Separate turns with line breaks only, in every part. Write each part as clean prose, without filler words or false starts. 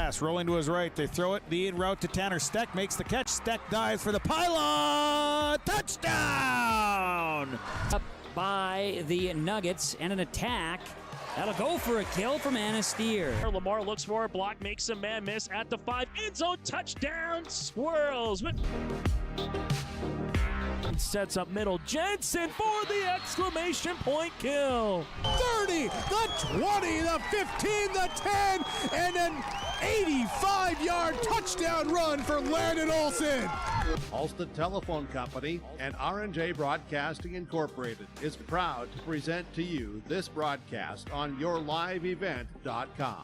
pass, rolling to his right. They throw it, the in route to Tanner. Steck makes the catch. Steck dives for the pylon. Touchdown!
Up by the Nuggets, and an attack. That'll go for a kill from Anastier.
Lamar looks for a block, makes a man miss at the 5. End zone touchdown, swirls. Sets up middle. Jensen for the exclamation point kill.
30, the 20, the 15, the 10, and an 85-yard touchdown run for Landon Olsen.
Ulster Telephone Company and R&J Broadcasting Incorporated is proud to present to you this broadcast on yourliveevent.com.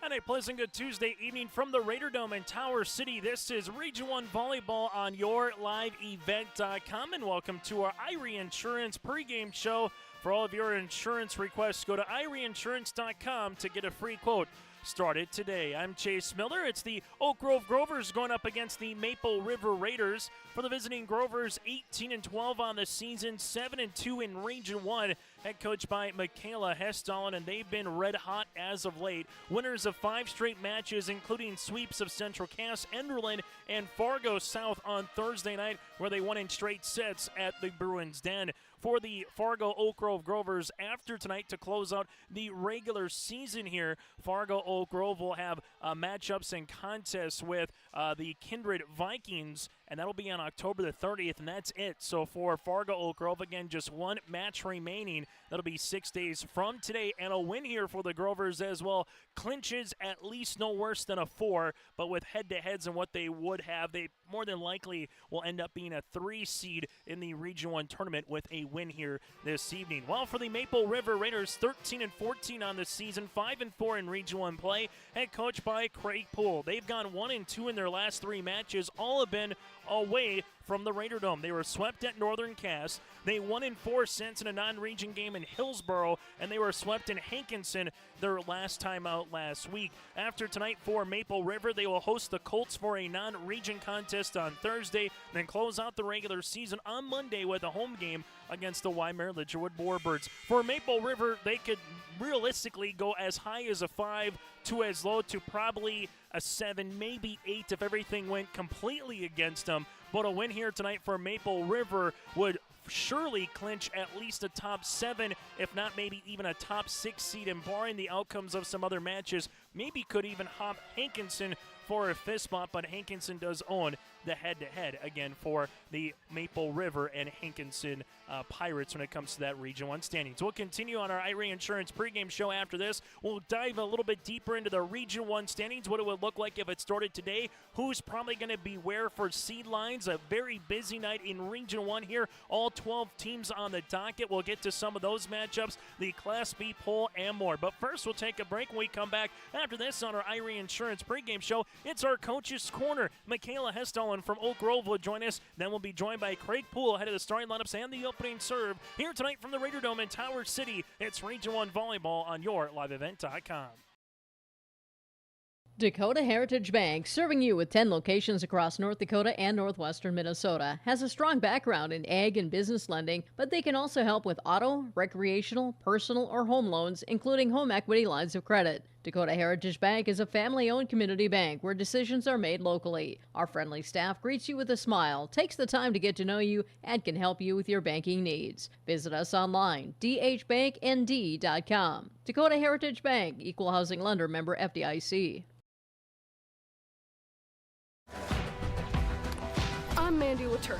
And a pleasant good Tuesday evening from the Raider Dome in Tower City. This is Region 1 Volleyball on yourliveevent.com, and welcome to our Irie Insurance pregame show. For all of your insurance requests, go to irieinsurance.com to get a free quote. Started today. I'm Chase Miller. It's the Oak Grove Grovers going up against the Maple River Raiders. For the visiting Grovers, 18-12 on the season, 7-2 in Region 1. Head coached by Michaela Hestallin, and they've been red hot as of late. Winners of 5 straight matches, including sweeps of Central Cass, Enderlin, and Fargo South on Thursday night, where they won in straight sets at the Bruins Den. For the Fargo Oak Grove Grovers, after tonight to close out the regular season here, Fargo Oak Grove will have matchups and contests with the Kindred Vikings, and that'll be on October the 30th, and that's it. So for Fargo Oak Grove, again, just one match remaining. That'll be 6 days from today, and a win here for the Grovers as well clinches at least no worse than a 4, but with head-to-heads and what they would have, they more than likely will end up being a 3 seed in the Region 1 tournament with a win here this evening. While for the Maple River Raiders, 13-14 on the season, 5-4 in Region 1 play, head coached by Craig Poole. They've gone 1-2 in their last 3 matches, all have been away from the Raider Dome. They were swept at Northern Cass. They won in 4 cents in a non-region game in Hillsboro, and they were swept in Hankinson their last time out last week. After tonight for Maple River, they will host the Colts for a non-region contest on Thursday, then close out the regular season on Monday with a home game against the Waimea Litchwood Warbirds. For Maple River, they could realistically go as high as a 5 to as low to probably a 7, maybe 8 if everything went completely against them. But a win here tonight for Maple River would surely clinch at least a top 7, if not maybe even a top 6 seed, and barring the outcomes of some other matches, maybe could even hop Hankinson for a fist bump, but Hankinson does own the head-to-head again for the Maple River and Hankinson Pirates when it comes to that Region 1 standings. We'll continue on our Irie Insurance pregame show after this. We'll dive a little bit deeper into the Region 1 standings, what it would look like if it started today, who's probably going to be where for seed lines. A very busy night in Region 1 here, all 12 teams on the docket. We'll get to some of those matchups, the Class B poll, and more. But first, we'll take a break. When we come back after this on our Irie Insurance pregame show, it's our Coach's Corner. Michaela Hestallin from Oak Grove will join us. Then we'll be joined by Craig Poole, head of the starting lineups and the opening serve. Here tonight from the Raider Dome in Tower City, it's Region 1 Volleyball on yourliveevent.com.
Dakota Heritage Bank, serving you with 10 locations across North Dakota and northwestern Minnesota, has a strong background in ag and business lending, but they can also help with auto, recreational, personal, or home loans, including home equity lines of credit. Dakota Heritage Bank is a family-owned community bank where decisions are made locally. Our friendly staff greets you with a smile, takes the time to get to know you, and can help you with your banking needs. Visit us online, dhbanknd.com. Dakota Heritage Bank, Equal Housing Lender, member FDIC.
I'm Mandy Latour.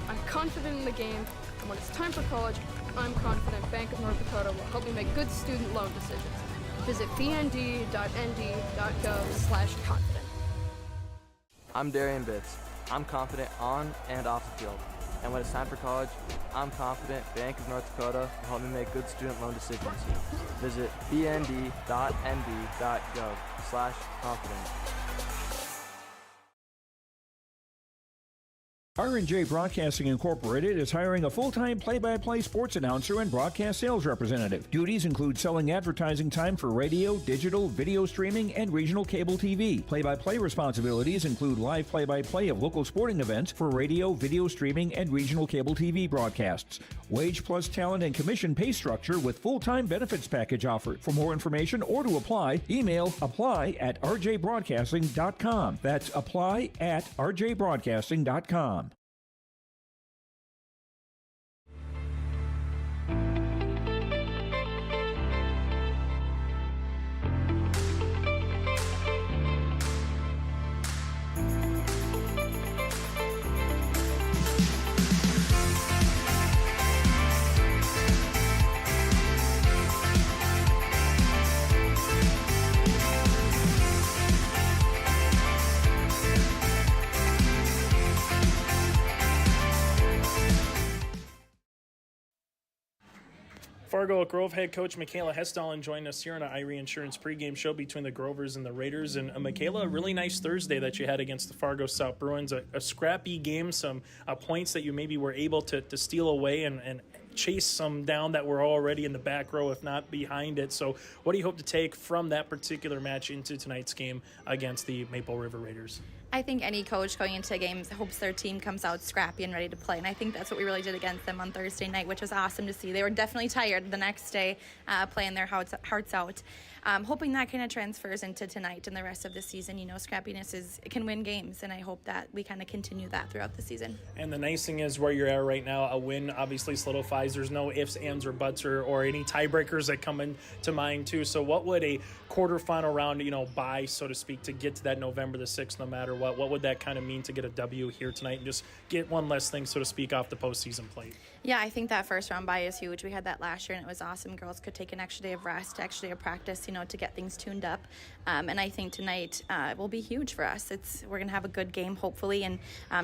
I'm confident in the game, and when it's time for college, I'm confident Bank of North Dakota will help me make good student loan decisions. Visit bnd.nd.gov/confident.
I'm Darian Bitts. I'm confident on and off the field. And when it's time for college, I'm confident Bank of North Dakota will help me make good student loan decisions. Visit bnd.nd.gov/confident.
R&J Broadcasting Incorporated is hiring a full-time play-by-play sports announcer and broadcast sales representative. Duties include selling advertising time for radio, digital, video streaming, and regional cable TV. Play-by-play responsibilities include live play-by-play of local sporting events for radio, video streaming, and regional cable TV broadcasts. Wage plus talent and commission pay structure with full-time benefits package offered. For more information or to apply, email apply@rjbroadcasting.com. That's apply@rjbroadcasting.com.
Fargo Oak Grove head coach Michaela Hestalin joined us here on an Irie Insurance pregame show between the Grovers and the Raiders. And Michaela, a really nice Thursday that you had against the Fargo South Bruins. A scrappy game, some points that you maybe were able to steal away and chase some down that were already in the back row, if not behind it. So what do you hope to take from that particular match into tonight's game against the Maple River Raiders?
I think any coach going into games hopes their team comes out scrappy and ready to play, and I think that's what we really did against them on Thursday night, which was awesome to see. They were definitely tired the next day, playing their hearts out. Hoping that kind of transfers into tonight and the rest of the season. You know, scrappiness can win games, and I hope that we kind of continue that throughout the season.
And the nice thing is where you're at right now, a win obviously solidifies. There's no ifs, ands, or buts or any tiebreakers that come into mind too. So what would a quarterfinal round, buy, so to speak, to get to that November the 6th, no matter what would that kind of mean to get a W here tonight and just get one less thing, so to speak, off the postseason plate?
Yeah, I think that first round bye is huge. We had that last year, and it was awesome. Girls could take an extra day of rest, extra day of practice, to get things tuned up. And I think tonight will be huge for us. We're going to have a good game, hopefully, and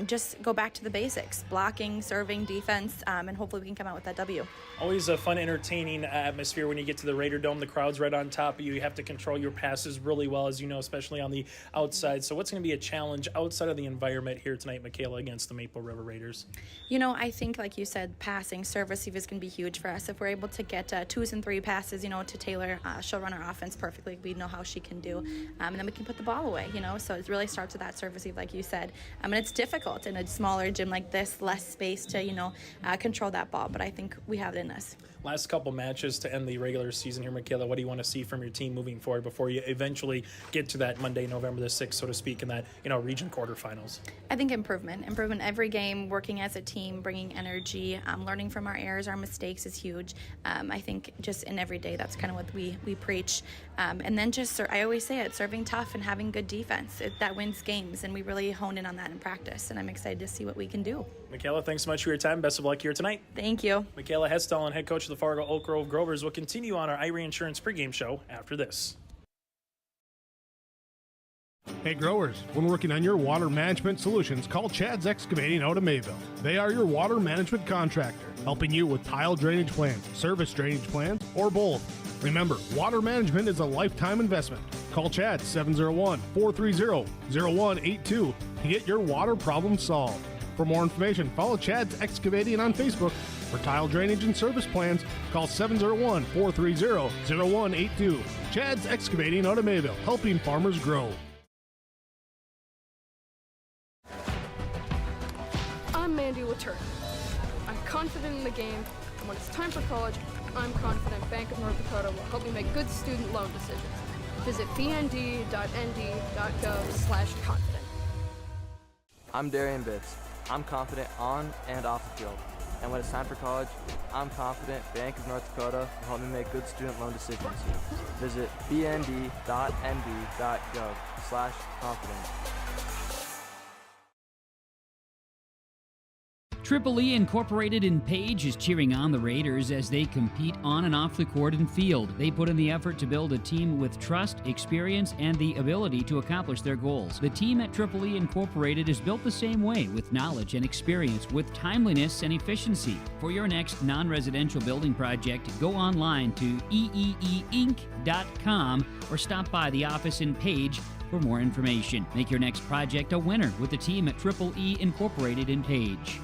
just go back to the basics, blocking, serving, defense, and hopefully we can come out with that W.
Always a fun, entertaining atmosphere when you get to the Raider Dome. The crowd's right on top of you. You have to control your passes really well, as you know, especially on the outside. So what's going to be a challenge outside of the environment here tonight, Michaela, against the Maple River Raiders?
I think, like you said, passing, serve, receive is going to be huge for us. If we're able to get 2s and 3 passes, to Taylor, she'll run our offense perfectly. We know how she can do. And then we can put the ball away, So it really starts with that serve, receive, like you said. And it's difficult in a smaller gym like this, less space to, control that ball. But I think we have it in us.
Last couple matches to end the regular season here, Michaela. What do you want to see from your team moving forward before you eventually get to that Monday, November the 6th, so to speak, in that, region quarterfinals?
I think improvement every game, working as a team, bringing energy, learning from our errors, our mistakes is huge. I think just in every day, that's kind of what we preach. And then I always say it, serving tough and having good defense. That wins games, and we really hone in on that in practice, and I'm excited to see what we can do.
Michaela, thanks so much for your time. Best of luck here tonight.
Thank you.
Michaela Hestalin, head coach of the Fargo Oak Grove Grovers, will continue on our Irie Insurance pregame show after this.
Hey growers, when working on your water management solutions, call Chad's Excavating out of Mayville. They are your water management contractor, helping you with tile drainage plans, service drainage plans, or both. Remember, water management is a lifetime investment. Call Chad 701-430-0182 to get your water problem solved. For more information, follow Chad's Excavating on Facebook. For tile drainage and service plans, call 701-430-0182. Chad's Excavating out of Mayville, helping farmers grow.
I'm Mandy Latour. I'm confident in the game, and when it's time for college, I'm confident Bank of North Dakota will help me make good student loan decisions. Visit bnd.nd.gov/confident.
I'm Darian Bitts. I'm confident on and off the field. And when it's time for college, I'm confident Bank of North Dakota will help me make good student loan decisions. Visit bnd.nd.gov/confident.
Triple E Incorporated in Page is cheering on the Raiders as they compete on and off the court and field. They put in the effort to build a team with trust, experience, and the ability to accomplish their goals. The team at Triple E Incorporated is built the same way, with knowledge and experience, with timeliness and efficiency. For your next non-residential building project, go online to eeeinc.com or stop by the office in Page, for more information. Make your next project a winner with the team at Triple E Incorporated in Page.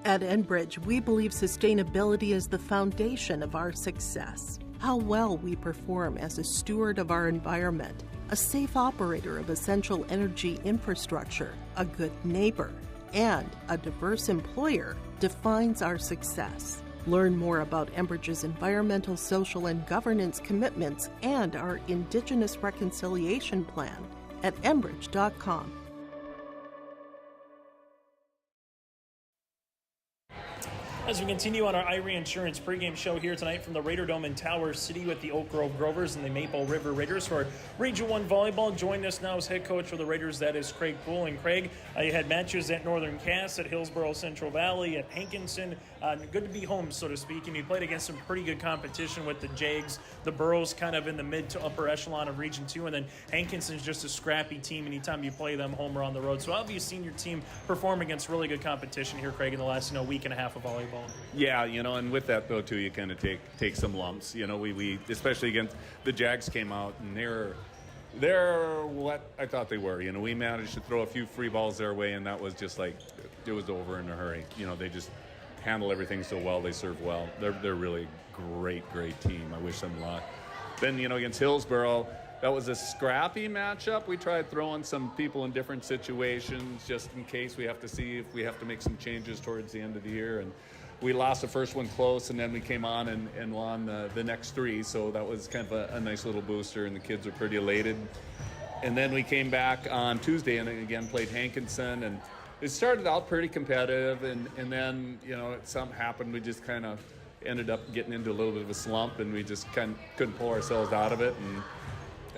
At Enbridge, we believe sustainability is the foundation of our success. How well we perform as a steward of our environment, a safe operator of essential energy infrastructure, a good neighbor, and a diverse employer defines our success. Learn more about Enbridge's environmental, social, and governance commitments and our Indigenous Reconciliation Plan at enbridge.com.
As we continue on our Irie Insurance pregame show here tonight from the Raider Dome in Tower City with the Oak Grove Grovers and the Maple River Raiders for Region 1 Volleyball. Joining us now as head coach for the Raiders, that is Craig Poole. And Craig, you had matches at Northern Cass, at Hillsborough Central Valley, at Hankinson. Good to be home, so to speak. And you played against some pretty good competition with the Jags, the Burrows kind of in the mid to upper echelon of Region 2. And then Hankinson's just a scrappy team anytime you play them home or on the road. So how have you seen your team perform against really good competition here, Craig, in the last week and a half of volleyball?
Yeah, and with that though too, you kind of take some lumps. We especially against the Jags came out and they're what I thought they were. We managed to throw a few free balls their way, and that was just like it was over in a hurry. They just handle everything so well. They serve well. They're really great team. I wish them luck. Then against Hillsborough, that was a scrappy matchup. We tried throwing some people in different situations just in case we have to see if we have to make some changes towards the end of the year. And we lost the first one close, and then we came on and won the next three. So that was kind of a nice little booster, and the kids were pretty elated. And then we came back on Tuesday and again played Hankinson, and it started out pretty competitive, and then something happened. We just kind of ended up getting into a little bit of a slump, and we just kind of couldn't pull ourselves out of it.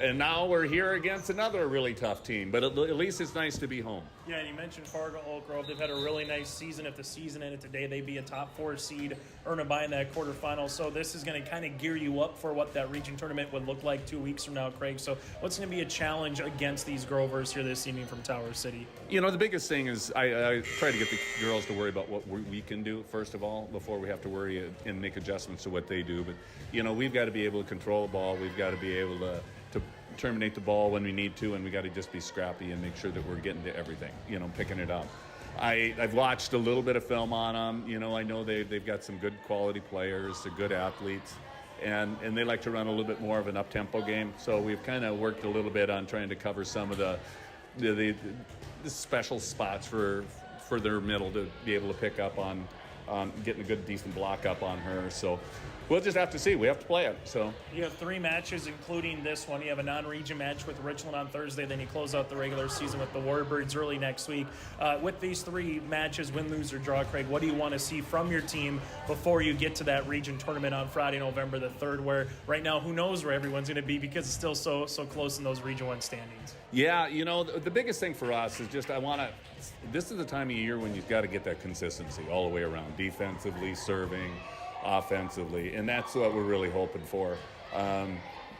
And now we're here against another really tough team, but at least it's nice to be home.
Yeah, and you mentioned Fargo Oak Grove. They've had a really nice season. If the season ended today, they'd be a top 4 seed, earn a bye in that quarterfinal. So this is going to kind of gear you up for what that region tournament would look like 2 weeks from now, Craig. So what's going to be a challenge against these Grovers here this evening from Tower City?
The biggest thing is I try to get the girls to worry about what we can do, first of all, before we have to worry and make adjustments to what they do. But, we've got to be able to control the ball. We've got to be able to terminate the ball when we need to, and we got to just be scrappy and make sure that we're getting to everything, picking it up. I've watched a little bit of film on them. I know they've got some good quality players, they're good athletes, and they like to run a little bit more of an up-tempo game. So we've kind of worked a little bit on trying to cover some of the special spots for their middle to be able to pick up on getting a good, decent block up on her. So we'll just have to see. We have to play it. So
you have 3 matches, including this one. You have a non-region match with Richland on Thursday. Then you close out the regular season with the Warbirds early next week. With these 3 matches, win, lose, or draw, Craig, what do you want to see from your team before you get to that region tournament on Friday, November the 3rd, where right now who knows where everyone's going to be because it's still so close in those Region 1 standings?
Yeah, the biggest thing for us is just this is the time of year when you've got to get that consistency all the way around, defensively, serving, offensively, and that's what we're really hoping for.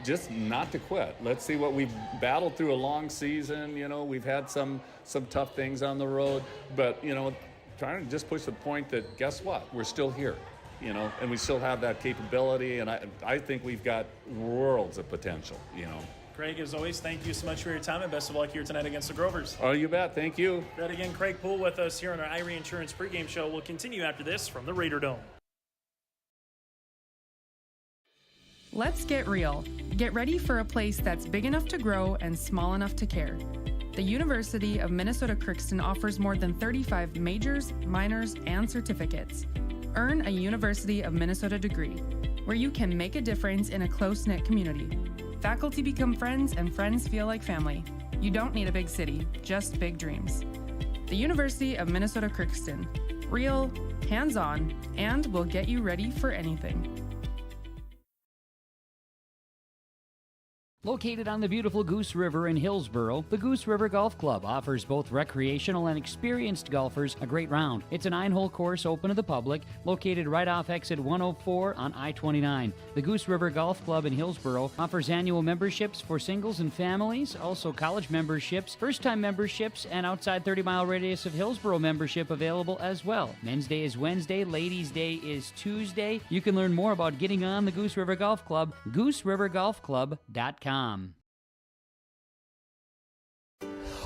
Just not to quit. Let's see what we've battled through a long season. We've had some tough things on the road, but trying to just push the point that guess what? We're still here, and we still have that capability, and I think we've got worlds of potential,
Craig, as always, thank you so much for your time, and best of luck here tonight against the Grovers.
Oh, you bet. Thank you.
That again, Craig Poole with us here on our Irie Insurance pregame show. We'll continue after this from the Raider Dome.
Let's get real. Get ready for a place that's big enough to grow and small enough to care. The University of Minnesota Crookston offers more than 35 majors, minors, and certificates. Earn a University of Minnesota degree, where you can make a difference in a close-knit community. Faculty become friends, and friends feel like family. You don't need a big city, just big dreams. The University of Minnesota Crookston. Real, hands-on, and will get you ready for anything.
Located on the beautiful Goose River in Hillsboro, the Goose River Golf Club offers both recreational and experienced golfers a great round. It's a 9-hole course open to the public, located right off exit 104 on I-29. The Goose River Golf Club in Hillsboro offers annual memberships for singles and families, also college memberships, first-time memberships, and outside 30-mile radius of Hillsboro membership available as well. Men's Day is Wednesday, Ladies' Day is Tuesday. You can learn more about getting on the Goose River Golf Club, GooseRiverGolfClub.com.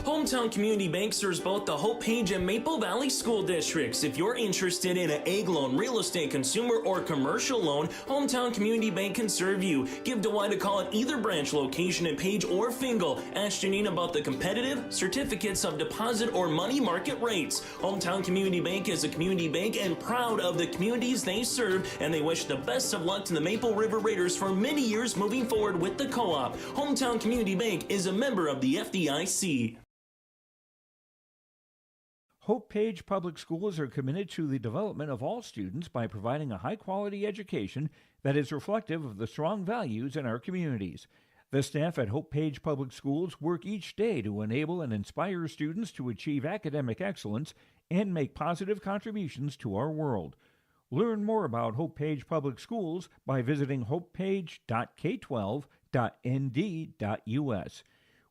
Hometown Community Bank serves both the Hope Page and Maple Valley school districts. If you're interested in an egg loan, real estate, consumer, or commercial loan, Hometown Community Bank can serve you. Give DeWitt a call at either branch location in Page or Fingal. Ask Janine about the competitive certificates of deposit or money market rates. Hometown Community Bank is a community bank and proud of the communities they serve, and they wish the best of luck to the Maple River Raiders for many years moving forward with the co-op. Hometown Community Bank is a member of the FDIC.
Hope Page Public Schools are committed to the development of all students by providing a high-quality education that is reflective of the strong values in our communities. The staff at Hope Page Public Schools work each day to enable and inspire students to achieve academic excellence and make positive contributions to our world. Learn more about Hope Page Public Schools by visiting hopepage.k12.nd.us.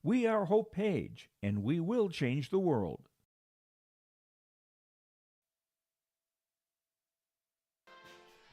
We are Hope Page, and we will change the world.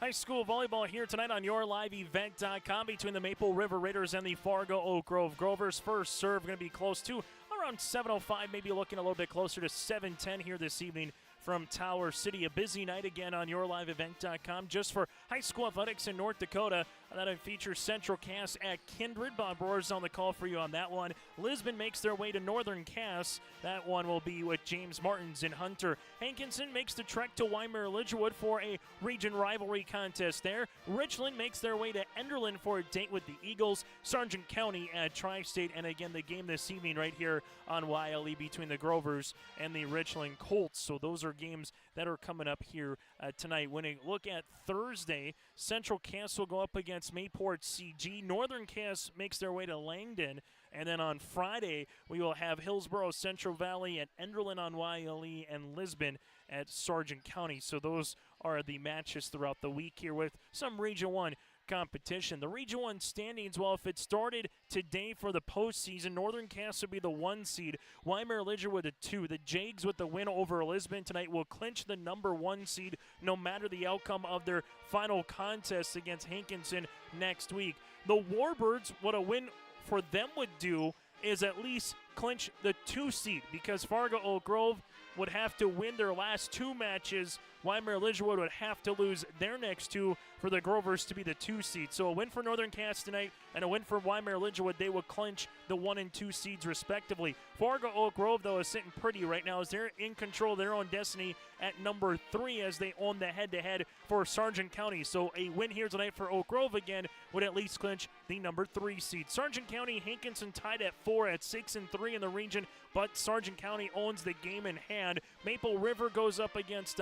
High school volleyball here tonight on YourLiveEvent.com between the Maple River Raiders and the Fargo Oak Grove Grovers. First serve going to be close to around 7:05, maybe looking a little bit closer to 7:10 here this evening from Tower City. A busy night again on YourLiveEvent.com just for high school athletics in North Dakota. That'll feature Central Cass at Kindred. Bob Rohr's on the call for you on that one. Lisbon makes their way to Northern Cass. That one will be with James Martins and Hunter. Hankinson makes the trek to Weimar-Lidgerwood for a region rivalry contest there. Richland makes their way to Enderlin for a date with the Eagles. Sargent County at Tri-State. And again, the game this evening right here on YLE between the Grovers and the Richland Colts. So those are games that are coming up here tonight. When we look at Thursday, Central Cass will go up against Mayport CG. Northern Cass makes their way to Langdon. And then on Friday, we will have Hillsboro, Central Valley, and Enderlin on YLE, and Lisbon at Sargent County. So those are the matches throughout the week here with some Region 1 competition. The Region 1 standings, well, if it started today for the postseason, Northern Cass would be the 1 seed, Weimar-Lidgerwood the 2. The Jags with the win over Lisbon tonight will clinch the number 1 seed no matter the outcome of their final contest against Hankinson next week. The Warbirds, what a win for them would do is at least clinch the 2 seed because Fargo Oak Grove would have to win their last 2 matches. Weimar-Lidgerwood would have to lose their next 2 for the Grovers to be the 2 seed. So a win for Northern Cass tonight and a win for Weimar-Lidgerwood. They will clinch the 1 and 2 seeds respectively. Fargo Oak Grove, though, is sitting pretty right now as they're in control of their own destiny at number 3 as they own the head-to-head for Sargent County. So a win here tonight for Oak Grove again would at least clinch the number 3 seed. Sargent County, Hankinson tied at 4 at 6-3 in the region, but Sargent County owns the game in hand. Maple River goes up against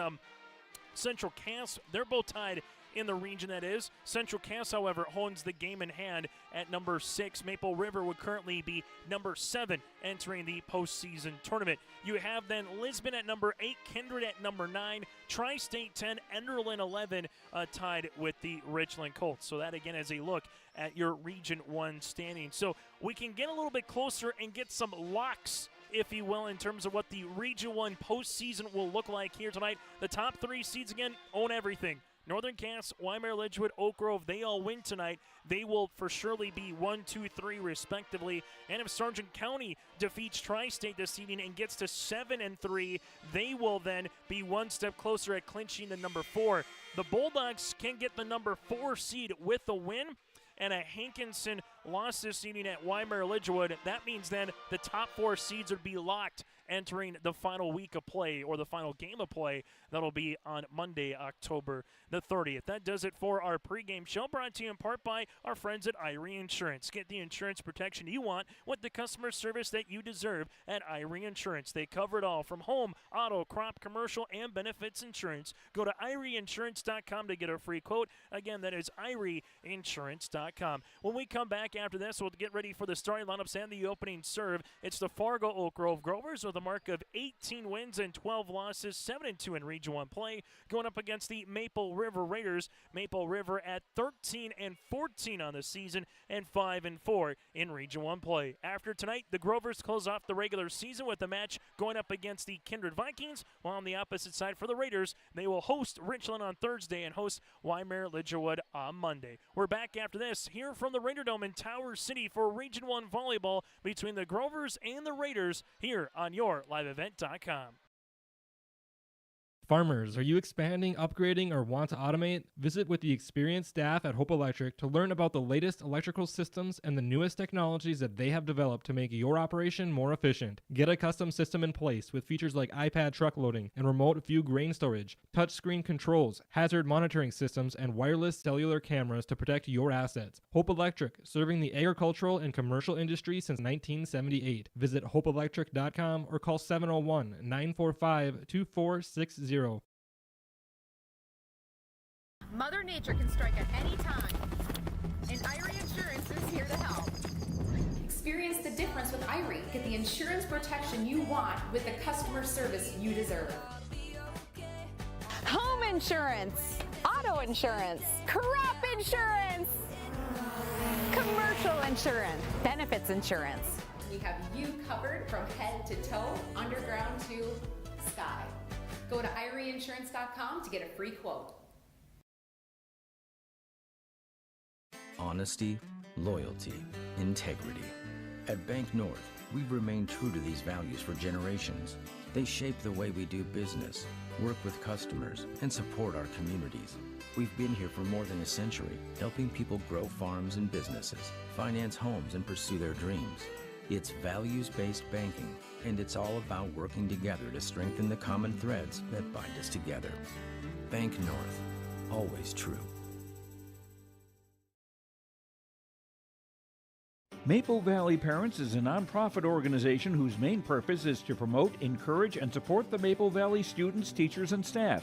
Central Cass. They're both tied in the region, that is. Central Cass, however, owns the game in hand at number 6. Maple River would currently be number 7 entering the postseason tournament. You have then Lisbon at number 8, Kindred at number 9, Tri-State 10, Enderlin 11, tied with the Richland Colts. So that, again, is a look at your Region 1 standing. So we can get a little bit closer and get some locks, if you will, in terms of what the Region 1 postseason will look like here tonight. The top 3 seeds, again, own everything. Northern Cass, Weimar-Lidgerwood, Oak Grove, they all win tonight. They will for surely be 1, 2, 3 respectively. And if Sargent County defeats Tri-State this evening and gets to 7-3, they will then be 1 step closer at clinching the number 4. The Bulldogs can get the number 4 seed with a win and a Hankinson loss this evening at Weimar-Lidgerwood. That means then the top 4 seeds would be locked entering the final week of play, or the final game of play. That'll be on Monday, October the 30th. That does it for our pregame show, brought to you in part by our friends at Irie Insurance. Get the insurance protection you want with the customer service that you deserve at Irie Insurance. They cover it all, from home, auto, crop, commercial, and benefits insurance. Go to IrieInsurance.com to get a free quote. Again, that is IrieInsurance.com. When we come back after this, we'll get ready for the starting lineups and the opening serve. It's the Fargo Oak Grove Grovers with a mark of 18 wins and 12 losses, 7-2 in Region 1 play, going up against the Maple River Raiders. Maple River at 13-14 on the season and 5-4 in Region 1 play. After tonight, the Grovers close off the regular season with a match going up against the Kindred Vikings, while on the opposite side for the Raiders, they will host Richland on Thursday and host Wymer Lidgerwood on Monday. We're back after this here from the Raider Dome in Tower City for Region 1 volleyball between the Grovers and the Raiders here on YourLiveEvent.com.
Farmers, are you expanding, upgrading, or want to automate? Visit with the experienced staff at Hope Electric to learn about the latest electrical systems and the newest technologies that they have developed to make your operation more efficient. Get a custom system in place with features like iPad truck loading and remote view grain storage, touchscreen controls, hazard monitoring systems, and wireless cellular cameras to protect your assets. Hope Electric, serving the agricultural and commercial industry since 1978. Visit hopeelectric.com or call 701-945-2460.
Mother Nature can strike at any time, and Irie Insurance is here to help. Experience the difference with Irie. Get the insurance protection you want with the customer service you deserve. Home insurance, auto insurance, crop insurance, commercial insurance, benefits insurance. We have you covered from head to toe, underground to sky. Go to IrieInsurance.com to get a free quote.
Honesty, loyalty, integrity. At Bank North, we've remained true to these values for generations. They shape the way we do business, work with customers, and support our communities. We've been here for more than a century, helping people grow farms and businesses, finance homes, and pursue their dreams. It's values-based banking, and it's all about working together to strengthen the common threads that bind us together. Bank North, always true.
Maple Valley Parents is a nonprofit organization whose main purpose is to promote, encourage, and support the Maple Valley students, teachers, and staff.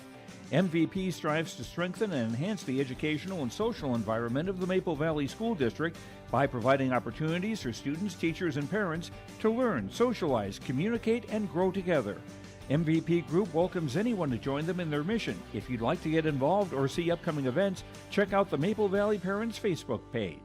MVP strives to strengthen and enhance the educational and social environment of the Maple Valley School District by providing opportunities for students, teachers, and parents to learn, socialize, communicate, and grow together. MVP Group welcomes anyone to join them in their mission. If you'd like to get involved or see upcoming events, check out the Maple Valley Parents Facebook page.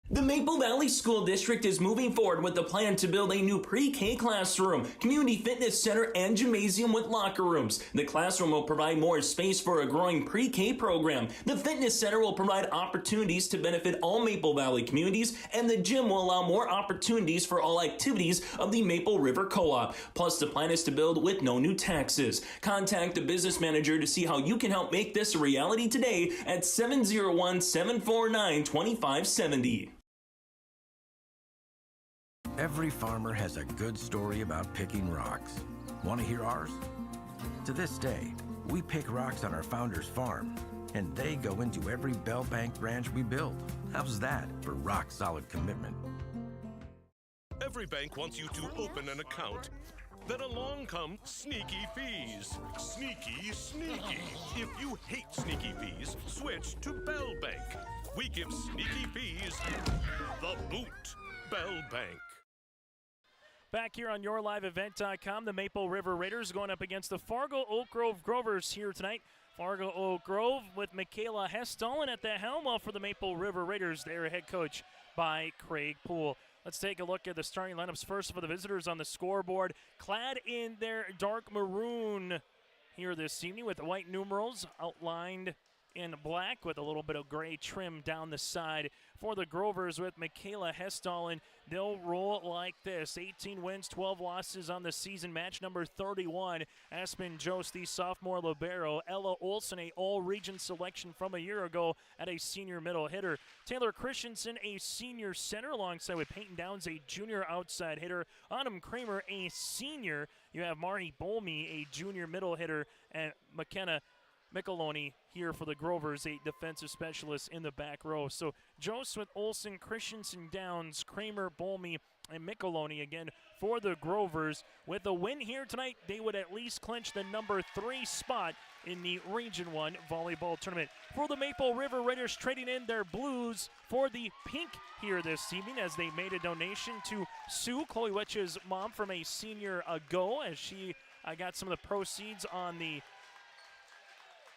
The Maple Valley School District is moving forward with the plan to build a new pre-K classroom, community fitness center, and gymnasium with locker rooms. The classroom will provide more space for a growing pre-K program. The fitness center will provide opportunities to benefit all Maple Valley communities, and the gym will allow more opportunities for all activities of the Maple River Co-op. Plus, the plan is to build with no new taxes. Contact the business manager to see how you can help make this a reality today at 701-749-2570.
Every farmer has a good story about picking rocks. Want to hear ours? To this day, we pick rocks on our founder's farm, and they go into every Bell Bank branch we build. How's that for rock-solid commitment?
Every bank wants you to open an account. Then along come sneaky fees. Sneaky, sneaky. If you hate sneaky fees, switch to Bell Bank. We give sneaky fees the boot. Bell Bank.
Back here on YourLiveEvent.com, the Maple River Raiders going up against the Fargo Oak Grove Grovers here tonight. Fargo Oak Grove with Michaela Hestall at the helm for the Maple River Raiders. Their head coach by Craig Poole. Let's take a look at the starting lineups first for the visitors on the scoreboard. Clad in their dark maroon here this evening with the white numerals outlined in black with a little bit of gray trim down the side for the Grovers with Michaela Hestall, and they'll roll like this. 18 wins, 12 losses on the season. Match number 31. Aspen Jost, the sophomore libero. Ella Olson, a all-region selection from a year ago at a senior middle hitter. Taylor Christensen, a senior center, alongside with Peyton Downs, a junior outside hitter. Autumn Kramer, a senior. You have Marnie Bolmy, a junior middle hitter, and McKenna Micheloni here for the Grovers, a defensive specialist in the back row. So Jost with Olson, Christensen, Downs, Kramer, Bolmy, and Micheloni again for the Grovers. With a win here tonight, they would at least clinch the number 3 spot in the Region 1 volleyball tournament. For the Maple River Raiders, trading in their blues for the pink here this evening as they made a donation to Sue, Chloe Wetch's mom, from a senior ago, as she got some of the proceeds on the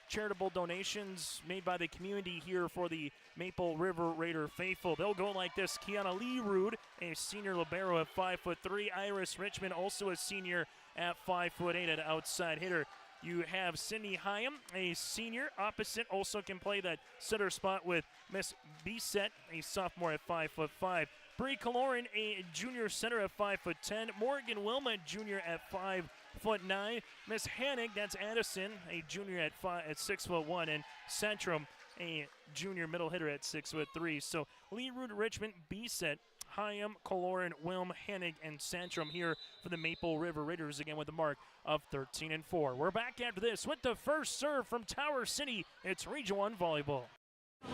charitable donations made by the community here for the Maple River Raider faithful. They'll go like this. Kiana Leerud, a senior libero at 5'3". Iris Richmond, also a senior at 5'8", an outside hitter. You have Cindy Hyam, a senior opposite, also can play that center spot with Miss Bisset, a sophomore at 5'5". Bree Kaloran, a junior center at 5'10". Morgan Wilma, junior at 5'9". Miss Hannig, that's Addison, a junior at 6'1", and Centrum, a junior middle hitter at 6'3". So Leerud, Richmond, Bisset, Hyam, Kaloran, Wilm, Hennig, and Centrum here for the Maple River Raiders, again with a mark of 13-4. We're back after this with the first serve from Tower City. It's Region 1 Volleyball.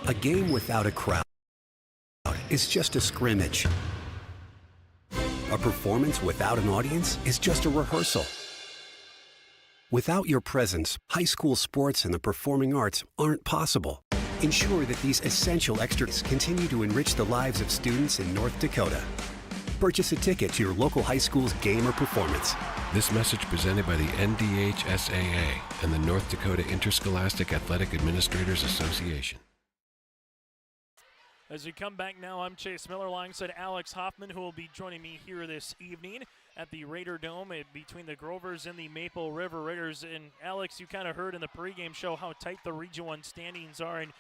A game without a crowd is just a scrimmage. A performance without an audience is just a rehearsal. Without your presence, high school sports and the performing arts aren't possible. Ensure that these essential extras continue to enrich the lives of students in North Dakota. Purchase a ticket to your local high school's game or performance.
This message presented by the NDHSAA and the North Dakota Interscholastic Athletic Administrators Association.
As we come back now, I'm Chase Miller alongside Alex Hoffman, who will be joining me here this evening at the Raider Dome between the Grovers and the Maple River Raiders. And Alex, you kind of heard in the pregame show how tight the Region 1 standings are. And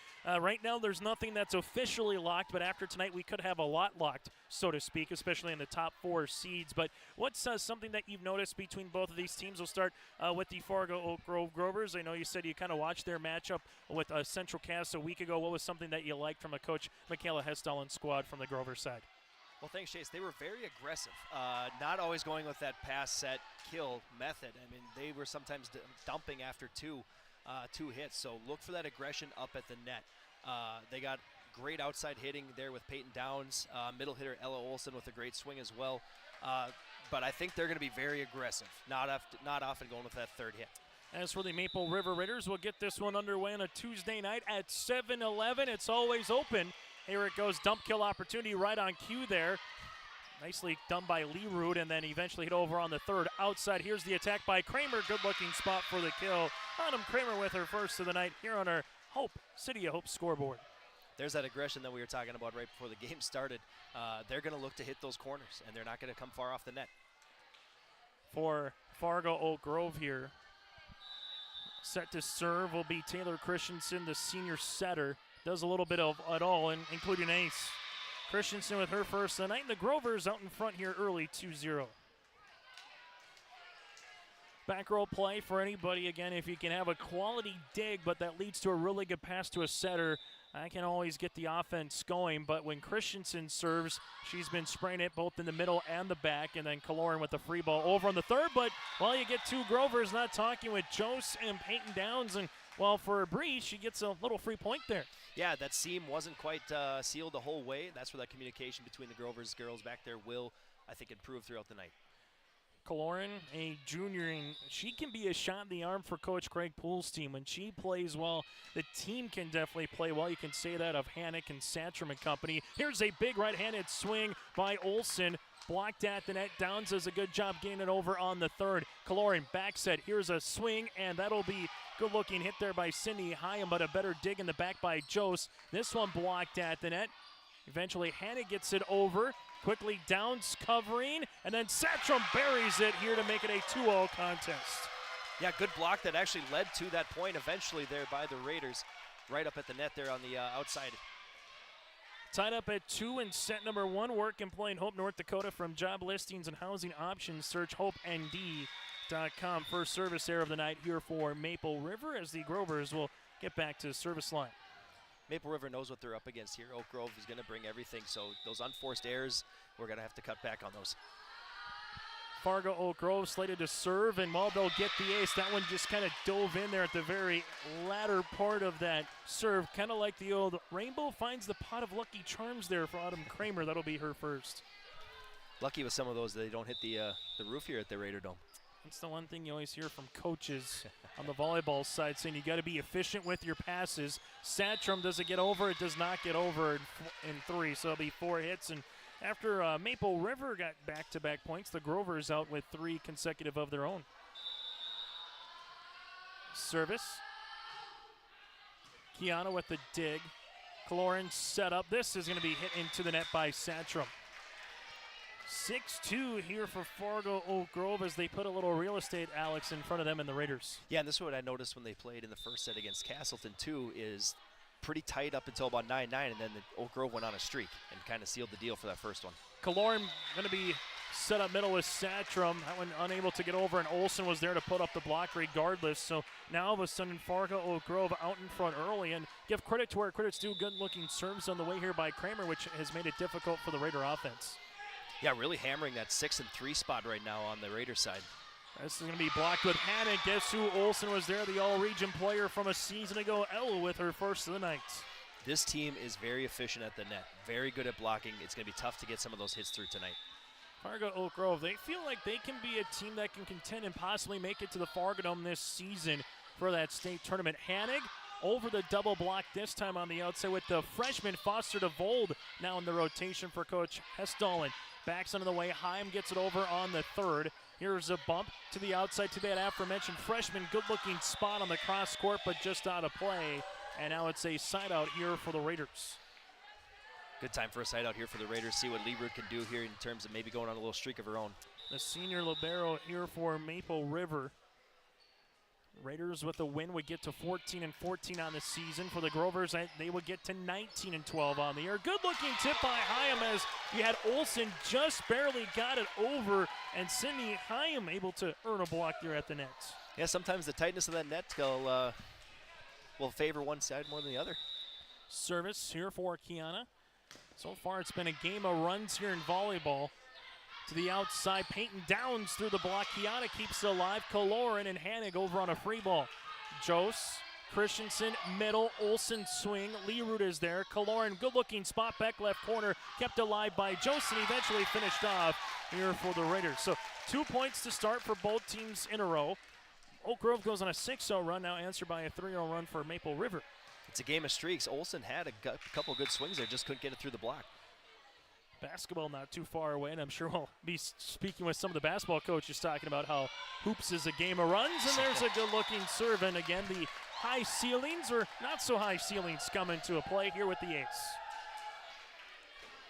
right now there's nothing that's officially locked, but after tonight we could have a lot locked, so to speak, especially in the top 4 seeds. But what's something that you've noticed between both of these teams? We'll start with the Fargo Oak Grove Grovers. I know you said you kind of watched their matchup with Central Cass a week ago. What was something that you liked from a coach, Michaela Hestall, and squad from the Grover side?
Well, thanks, Chase. They were very aggressive, not always going with that pass, set, kill method. I mean, they were sometimes dumping after two hits, so look for that aggression up at the net. They got great outside hitting there with Peyton Downs, middle hitter Ella Olson with a great swing as well. But I think they're going to be very aggressive, not often going with that third hit.
As for the Maple River Raiders, we'll get this one underway on a Tuesday night at 7-11. It's always open. Here it goes, dump kill opportunity right on cue there. Nicely done by Leerud, and then eventually hit over on the third outside. Here's the attack by Kramer. Good looking spot for the kill. Autumn Kramer with her first of the night here on our City of Hope scoreboard.
There's that aggression that we were talking about right before the game started. They're going to look to hit those corners, and they're not going to come far off the net.
For Fargo Oak Grove here, set to serve will be Taylor Christensen, the senior setter. Does a little bit of it all, including ace. Christensen with her first of the night. The Grovers out in front here early, 2-0. Back row play for anybody. Again, if you can have a quality dig, but that leads to a really good pass to a setter, I can always get the offense going. But when Christensen serves, she's been spraying it both in the middle and the back. And then Kaloran with the free ball over on the third. But, well, you get two Grovers not talking with Jost and Peyton Downs. And, well, for Bree, she gets a little free point there.
Yeah, that seam wasn't quite sealed the whole way. That's where that communication between the Grovers girls back there will, I think, improve throughout the night.
Kaloran, a junior, and she can be a shot in the arm for Coach Craig Poole's team. When she plays well, the team can definitely play well. You can say that of Hannick and Santrum and company. Here's a big right-handed swing by Olson. Blocked at the net. Downs does a good job getting it over on the third. Kaloran back set. Here's a swing, and that'll be good-looking hit there by Cindy Hyam, but a better dig in the back by Jost. This one blocked at the net. Eventually, Hannick gets it over. Quickly Downs covering, and then Satchum buries it here to make it a 2-0 contest.
Yeah, good block that actually led to that point eventually there by the Raiders. right up at the net there on the outside.
Tied up at 2 in set number 1. Work and play in Hope, North Dakota. From job listings and housing options, search HopeND.com. First service error of the night here for Maple River as the Grovers will get back to service line.
Maple River knows what they're up against here. Oak Grove is going to bring everything, so those unforced errors, we're going to have to cut back on those.
Fargo Oak Grove slated to serve, and while they'll get the ace, that one just kind of dove in there at the very latter part of that serve, kind of like the old Rainbow finds the pot of Lucky Charms there for Autumn Kramer. That'll be her first.
Lucky with some of those, they don't hit the roof here at the Raider Dome.
That's the one thing you always hear from coaches on the volleyball side, saying you got to be efficient with your passes. Satchram, does it get over? It does not get over in 3, so it'll be 4 hits. And after Maple River got back-to-back points, the Grovers out with 3 consecutive of their own. Service. Kiana with the dig. Caloran set up. This is going to be hit into the net by Satchram. 6-2 here for Fargo Oak Grove as they put a little real estate, Alex, in front of them and the Raiders.
Yeah, and this is what I noticed when they played in the first set against Castleton, too, is pretty tight up until about 9-9, and then the Oak Grove went on a streak and kind of sealed the deal for that first one.
Kaloran going to be set up middle with Satchram. That one unable to get over, and Olsen was there to put up the block regardless. So now all of a sudden, Fargo Oak Grove out in front early, and give credit to where credit's due. Good-looking serves on the way here by Kramer, which has made it difficult for the Raider offense.
Yeah, really hammering that 6 and 3 spot right now on the Raiders side.
This is going to be blocked with Hannick. Guess who Olsen was there, the all-region player from a season ago, Ella, with her first of the night.
This team is very efficient at the net, very good at blocking. It's going to be tough to get some of those hits through tonight.
Fargo Oak Grove, they feel like they can be a team that can contend and possibly make it to the Fargo Dome this season for that state tournament. Hannick over the double block this time on the outside with the freshman Foster DeVold now in the rotation for Coach Hesdalen. Backs under the way. Heim gets it over on the third. Here's a bump to the outside to that aforementioned freshman. Good-looking spot on the cross court, but just out of play. And now it's a side out here for the Raiders.
Good time for a side out here for the Raiders. See what Lieberud can do here in terms of maybe going on a little streak of her own.
The senior libero here for Maple River. Raiders with a win would get to 14-14 on the season. For the Grovers, they would get to 19-12 on the year. Good-looking tip by Hyam as you had Olsen just barely got it over, and Sydney Hyam able to earn a block there at the net.
Yeah, sometimes the tightness of that net will favor one side more than the other.
Service here for Kiana. So far, it's been a game of runs here in volleyball. To the outside, Peyton Downs through the block. Kiana keeps it alive. Kaloran and Hannig over on a free ball. Jose, Christensen, middle. Olsen swing. Lieberud is there. Kaloran, good-looking spot back left corner. Kept alive by Jose and eventually finished off here for the Raiders. So 2 points to start for both teams in a row. Oak Grove goes on a 6-0 run, now answered by a 3-0 run for Maple River.
It's a game of streaks. Olsen had a couple good swings there, just couldn't get it through the block.
Basketball not too far away, and I'm sure we'll be speaking with some of the basketball coaches talking about how hoops is a game of runs, and there's a good-looking serve. And again, the high ceilings or not so high ceilings come into a play here with the ace.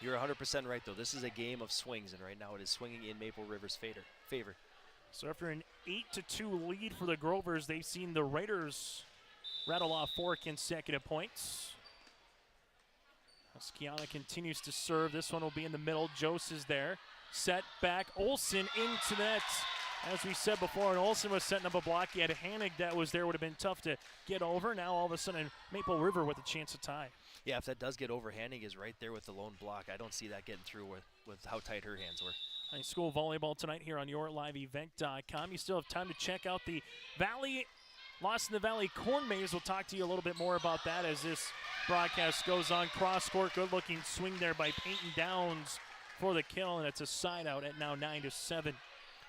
You're 100% right, though. This is a game of swings, and right now it is swinging in Maple River's favor.
So after an 8-2 lead for the Grovers, they've seen the Raiders rattle off 4 consecutive points. As Kiana continues to serve, this one will be in the middle. Jose is there. Set back. Olsen into net. As we said before, and Olsen was setting up a block. He had Hannig that was there. Would have been tough to get over. Now all of a sudden, Maple River with a chance to tie.
Yeah, if that does get over, Hannig is right there with the lone block. I don't see that getting through with how tight her hands were.
High school volleyball tonight here on YourLiveEvent.com. You still have time to check out the Lost in the Valley Corn Maze. We'll talk to you a little bit more about that as this broadcast goes on. Cross court, good-looking swing there by Peyton Downs for the kill, and it's a side out at now 9-7.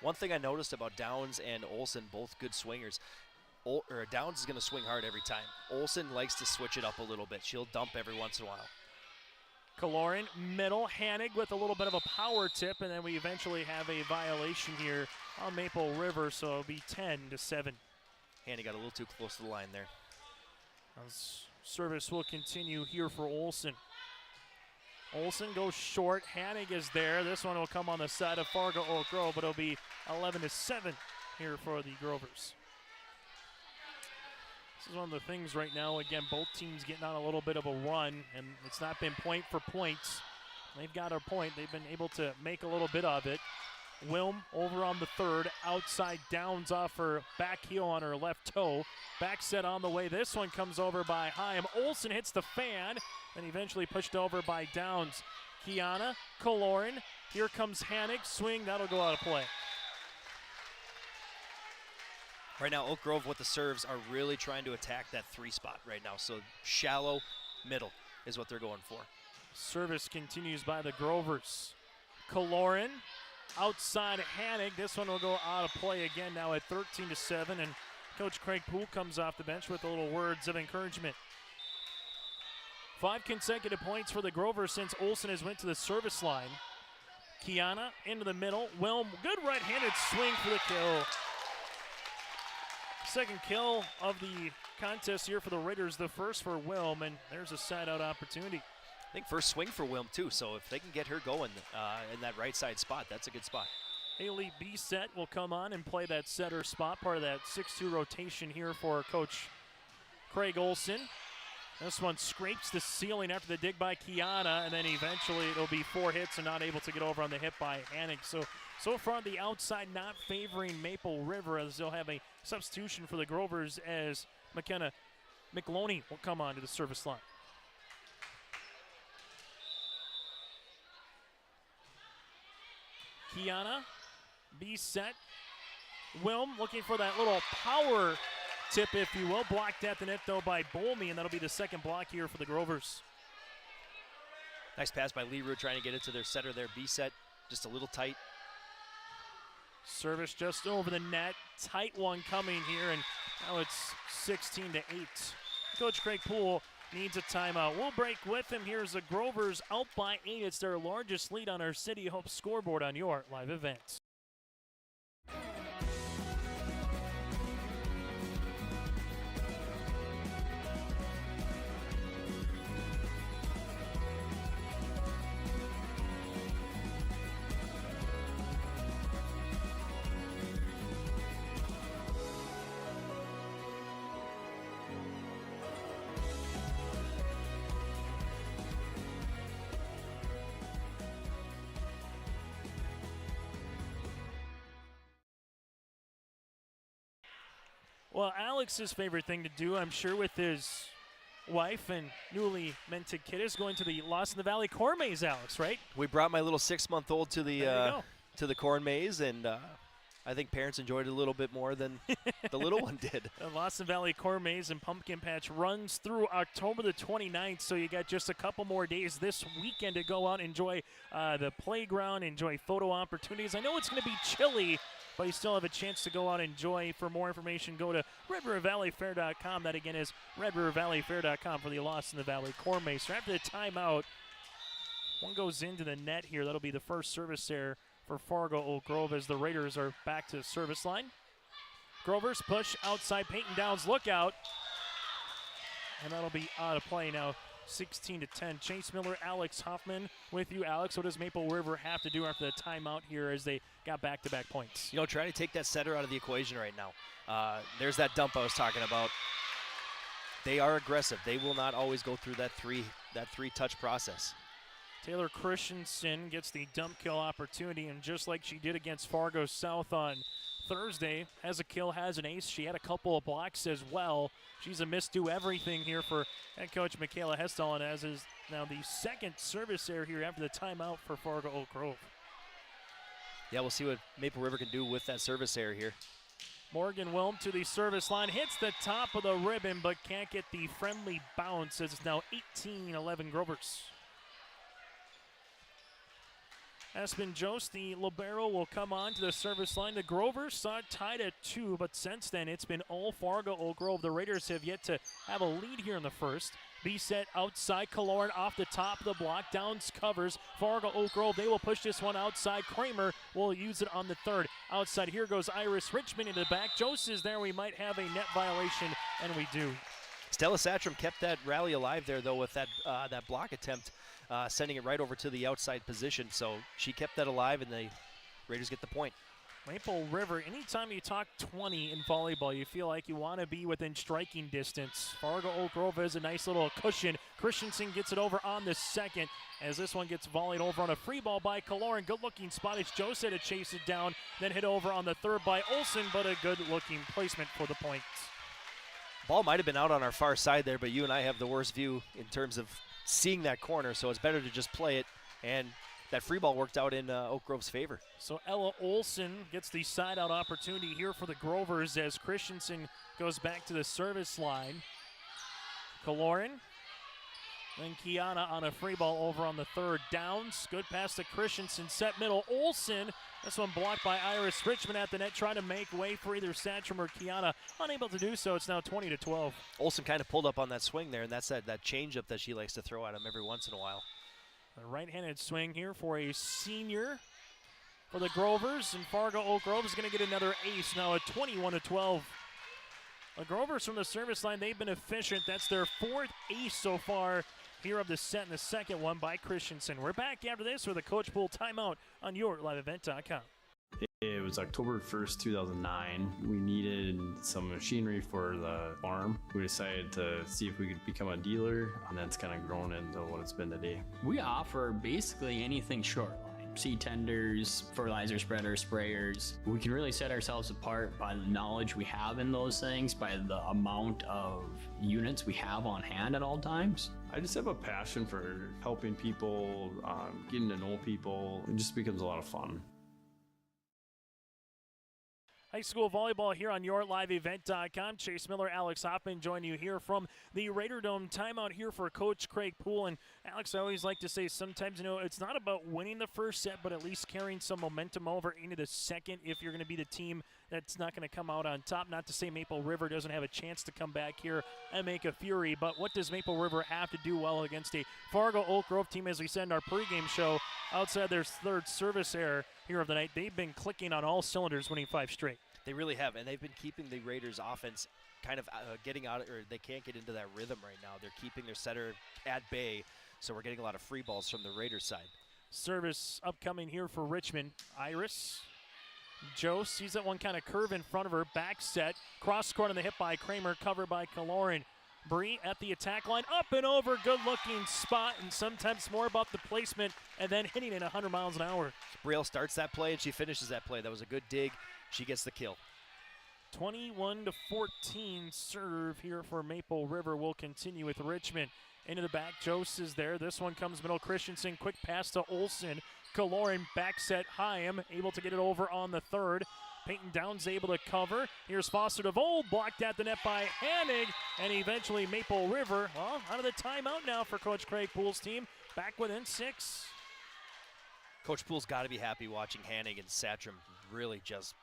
One thing I noticed about Downs and Olsen, both good swingers, Downs is going to swing hard every time. Olsen likes to switch it up a little bit. She'll dump every once in a while.
Kaloran, middle. Hannig with a little bit of a power tip, and then we eventually have a violation here on Maple River, so it'll be 10-7.
Hannig got a little too close to the line there.
Service will continue here for Olsen. Olsen goes short. Hannig is there. This one will come on the side of Fargo Oak Grove, but it'll be 11-7 here for the Grovers. This is one of the things right now. Again, both teams getting on a little bit of a run, and it's not been point for points. They've got a point. They've been able to make a little bit of it. Wilm over on the third. Outside Downs off her back heel on her left toe. Back set on the way. This one comes over by Haim. Olsen hits the fan, and eventually pushed over by Downs. Kiana, Kaloran. Here comes Hannick. Swing. That'll go out of play.
Right now, Oak Grove with the serves are really trying to attack that 3 spot right now. So shallow middle is what they're going for.
Service continues by the Grovers. Kaloran outside Hannick. This one will go out of play again now at 13-7. And Coach Craig Poole comes off the bench with a little words of encouragement. 5 consecutive points for the Grovers since Olsen has went to the service line. Kiana into the middle. Wilm, good right-handed swing for the kill. Second kill of the contest here for the Raiders, the first for Wilm, and there's a side-out opportunity.
I think first swing for Wilm, too, so if they can get her going in that right side spot, that's a good spot.
Haley Bissett will come on and play that setter spot, part of that 6-2 rotation here for Coach Craig Olsen. This one scrapes the ceiling after the dig by Kiana, and then eventually it'll be 4 hits and not able to get over on the hit by Hannick. So far the outside not favoring Maple River, as they'll have a substitution for the Grovers as McKenna McLoney will come on to the service line. Kiana, Bissett, Wilm looking for that little power tip, if you will. Blocked at the net, though, by Bolmy, and that'll be the second block here for the Grovers.
Nice pass by Leroux trying to get it to their setter there. Bissett just a little tight.
Service just over the net. Tight one coming here, and now it's 16-8. Coach Craig Poole needs a timeout. We'll break with him. Here's the Grovers out by 8. It's their largest lead on our City Hope scoreboard on your live events. Well, Alex's favorite thing to do, I'm sure, with his wife and newly minted kid is going to the Lost in the Valley Corn Maze, Alex, right?
We brought my little 6-month-old to the corn maze, and I think parents enjoyed it a little bit more than the little one did.
The Lost in the Valley Corn Maze and Pumpkin Patch runs through October the 29th, so you got just a couple more days this weekend to go out and enjoy the playground, enjoy photo opportunities. I know it's going to be chilly, but you still have a chance to go out and enjoy. For more information, go to RedRiverValleyFair.com. That, again, is RedRiverValleyFair.com for the Lost in the Valley Corn Maze. So after the timeout, one goes into the net here. That'll be the first service there for Fargo Oak Grove as the Raiders are back to the service line. Grovers push outside. Peyton Downs, look out. And that'll be out of play now. 16-10. Chase Miller, Alex Hoffman with you. Alex, what does Maple River have to do after the timeout here as they got back-to-back points?
You know, try to take that setter out of the equation right now. There's that dump I was talking about. They are aggressive. They will not always go through that three-touch process.
Taylor Christensen gets the dump kill opportunity, and just like she did against Fargo South on Thursday, has a kill, has an ace. She had a couple of blocks as well. She's a miss-do everything here for head coach Michaela Hestel, and as is now the second service error here after the timeout for Fargo Oak Grove.
Yeah, we'll see what Maple River can do with that service error here.
Morgan Wilm to the service line, hits the top of the ribbon, but can't get the friendly bounce as it's now 18-11 Grovers. Aspen Jost, the libero, will come on to the service line. The Grovers saw it tied at 2, but since then it's been all Fargo Oak Grove. The Raiders have yet to have a lead here in the first. Bissett outside, Kaloran off the top of the block. Downs covers. Fargo Oak Grove, they will push this one outside. Kramer will use it on the third. Outside, here goes Iris Richmond into the back. Jost is there. We might have a net violation, and we do.
Stella Satcham kept that rally alive there, though, with that block attempt. Sending it right over to the outside position. So she kept that alive, and the Raiders get the point.
Maple River, anytime you talk 20 in volleyball, you feel like you want to be within striking distance. Fargo Oak Grove has a nice little cushion. Christensen gets it over on the second as this one gets volleyed over on a free ball by Kaloran. Good-looking spot as Joe said to chase it down, then hit over on the third by Olsen, but a good-looking placement for the point.
Ball might have been out on our far side there, but you and I have the worst view in terms of seeing that corner, so it's better to just play it, and that free ball worked out in Oak Grove's favor.
So Ella Olsen gets the side-out opportunity here for the Grovers as Christensen goes back to the service line. Kaloran, then Kiana on a free ball over on the third. Downs, good pass to Christensen, set middle. Olsen, this one blocked by Iris Richmond at the net, trying to make way for either Satcham or Kiana. Unable to do so, it's now 20-12.
Olsen kind of pulled up on that swing there, and that's that change-up that she likes to throw at him every once in a while.
A right-handed swing here for a senior for the Grovers, and Fargo Oak Grove is going to get another ace, now at 21-12. The Grovers from the service line, they've been efficient. That's their fourth ace so far here of the set, and the second one by Christensen. We're back after this with a Coach Pool timeout on YourLiveEvent.com.
It was October 1st, 2009. We needed some machinery for the farm. We decided to see if we could become a dealer, and that's kind of grown into what it's been today.
We offer basically anything short line. Seed tenders, fertilizer spreaders, sprayers. We can really set ourselves apart by the knowledge we have in those things, by the amount of units we have on hand at all times.
I just have a passion for helping people, getting to know people. It just becomes a lot of fun.
High school volleyball here on YourLiveEvent.com. Chase Miller, Alex Hoffman join you here from the Raider Dome. Timeout here for Coach Craig Poole. And Alex, I always like to say sometimes, it's not about winning the first set, but at least carrying some momentum over into the second if you're going to be the team that's not going to come out on top. Not to say Maple River doesn't have a chance to come back here and make a fury, but what does Maple River have to do well against a Fargo Oak Grove team, as we said in our pregame show, outside their third service error here of the night? They've been clicking on all cylinders, winning 5 straight.
They really have, and they've been keeping the Raiders' offense kind of getting out, or they can't get into that rhythm right now. They're keeping their setter at bay, so we're getting a lot of free balls from the Raiders' side.
Service upcoming here for Richmond. Iris. Joe sees that one kind of curve in front of her. Back set. Cross court on the hit by Kramer, covered by Kaloran. Bree at the attack line. Up and over. Good-looking spot, and sometimes more about the placement and then hitting it 100 miles an hour.
Brielle starts that play, and she finishes that play. That was a good dig. She gets the kill.
21-14 serve here for Maple River. Will continue with Richmond. Into the back, Jose is there. This one comes middle. Christensen, quick pass to Olsen. Kaloran, back set, Hyam, able to get it over on the third. Peyton Downs able to cover. Here's Foster DeVold, blocked at the net by Hanig, and eventually Maple River, well, out of the timeout now for Coach Craig Poole's team, back within 6.
Coach Poole's got to be happy watching Hanig and Satcham really just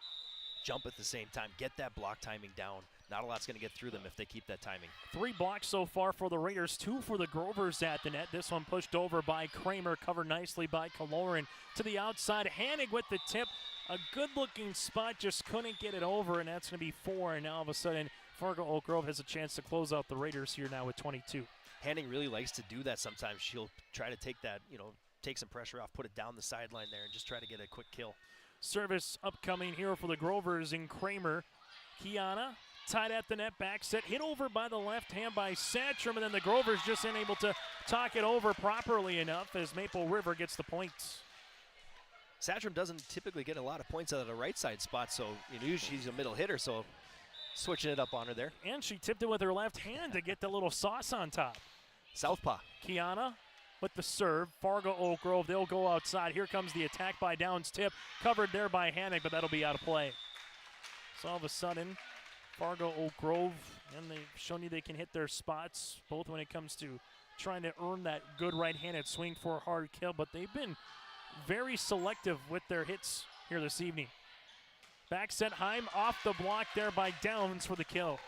jump at the same time, get that block timing down. Not a lot's going to get through them if they keep that timing. 3 blocks so far for the Raiders, 2 for the Grovers at the net. This one pushed over by Kramer, covered nicely by Kaloran. To the outside, Hanig with the tip. A good-looking spot, just couldn't get it over, and that's going to be 4. And now all of a sudden, Fargo Oak Grove has a chance to close out the Raiders here now with 22. Hanig really likes to do that sometimes. She'll try to take that, take some pressure off, put it down the sideline there, and just try to get a quick kill.
Service upcoming here for the Grovers in Kramer. Kiana tied at the net, back set, hit over by the left hand by Satcham, and then the Grovers just unable to talk it over properly enough as Maple River gets the points.
Satcham doesn't typically get a lot of points out of the right side spot, so usually she's a middle hitter, so switching it up on her there.
And she tipped it with her left hand to get the little sauce on top.
Southpaw.
Kiana with the serve. Fargo Oak Grove, they'll go outside. Here comes the attack by Downs tip. Covered there by Hanig, but that'll be out of play. So all of a sudden, Fargo Oak Grove, and they've shown you they can hit their spots, both when it comes to trying to earn that good right-handed swing for a hard kill, but they've been very selective with their hits here this evening. Back set, Heim off the block there by Downs for the kill.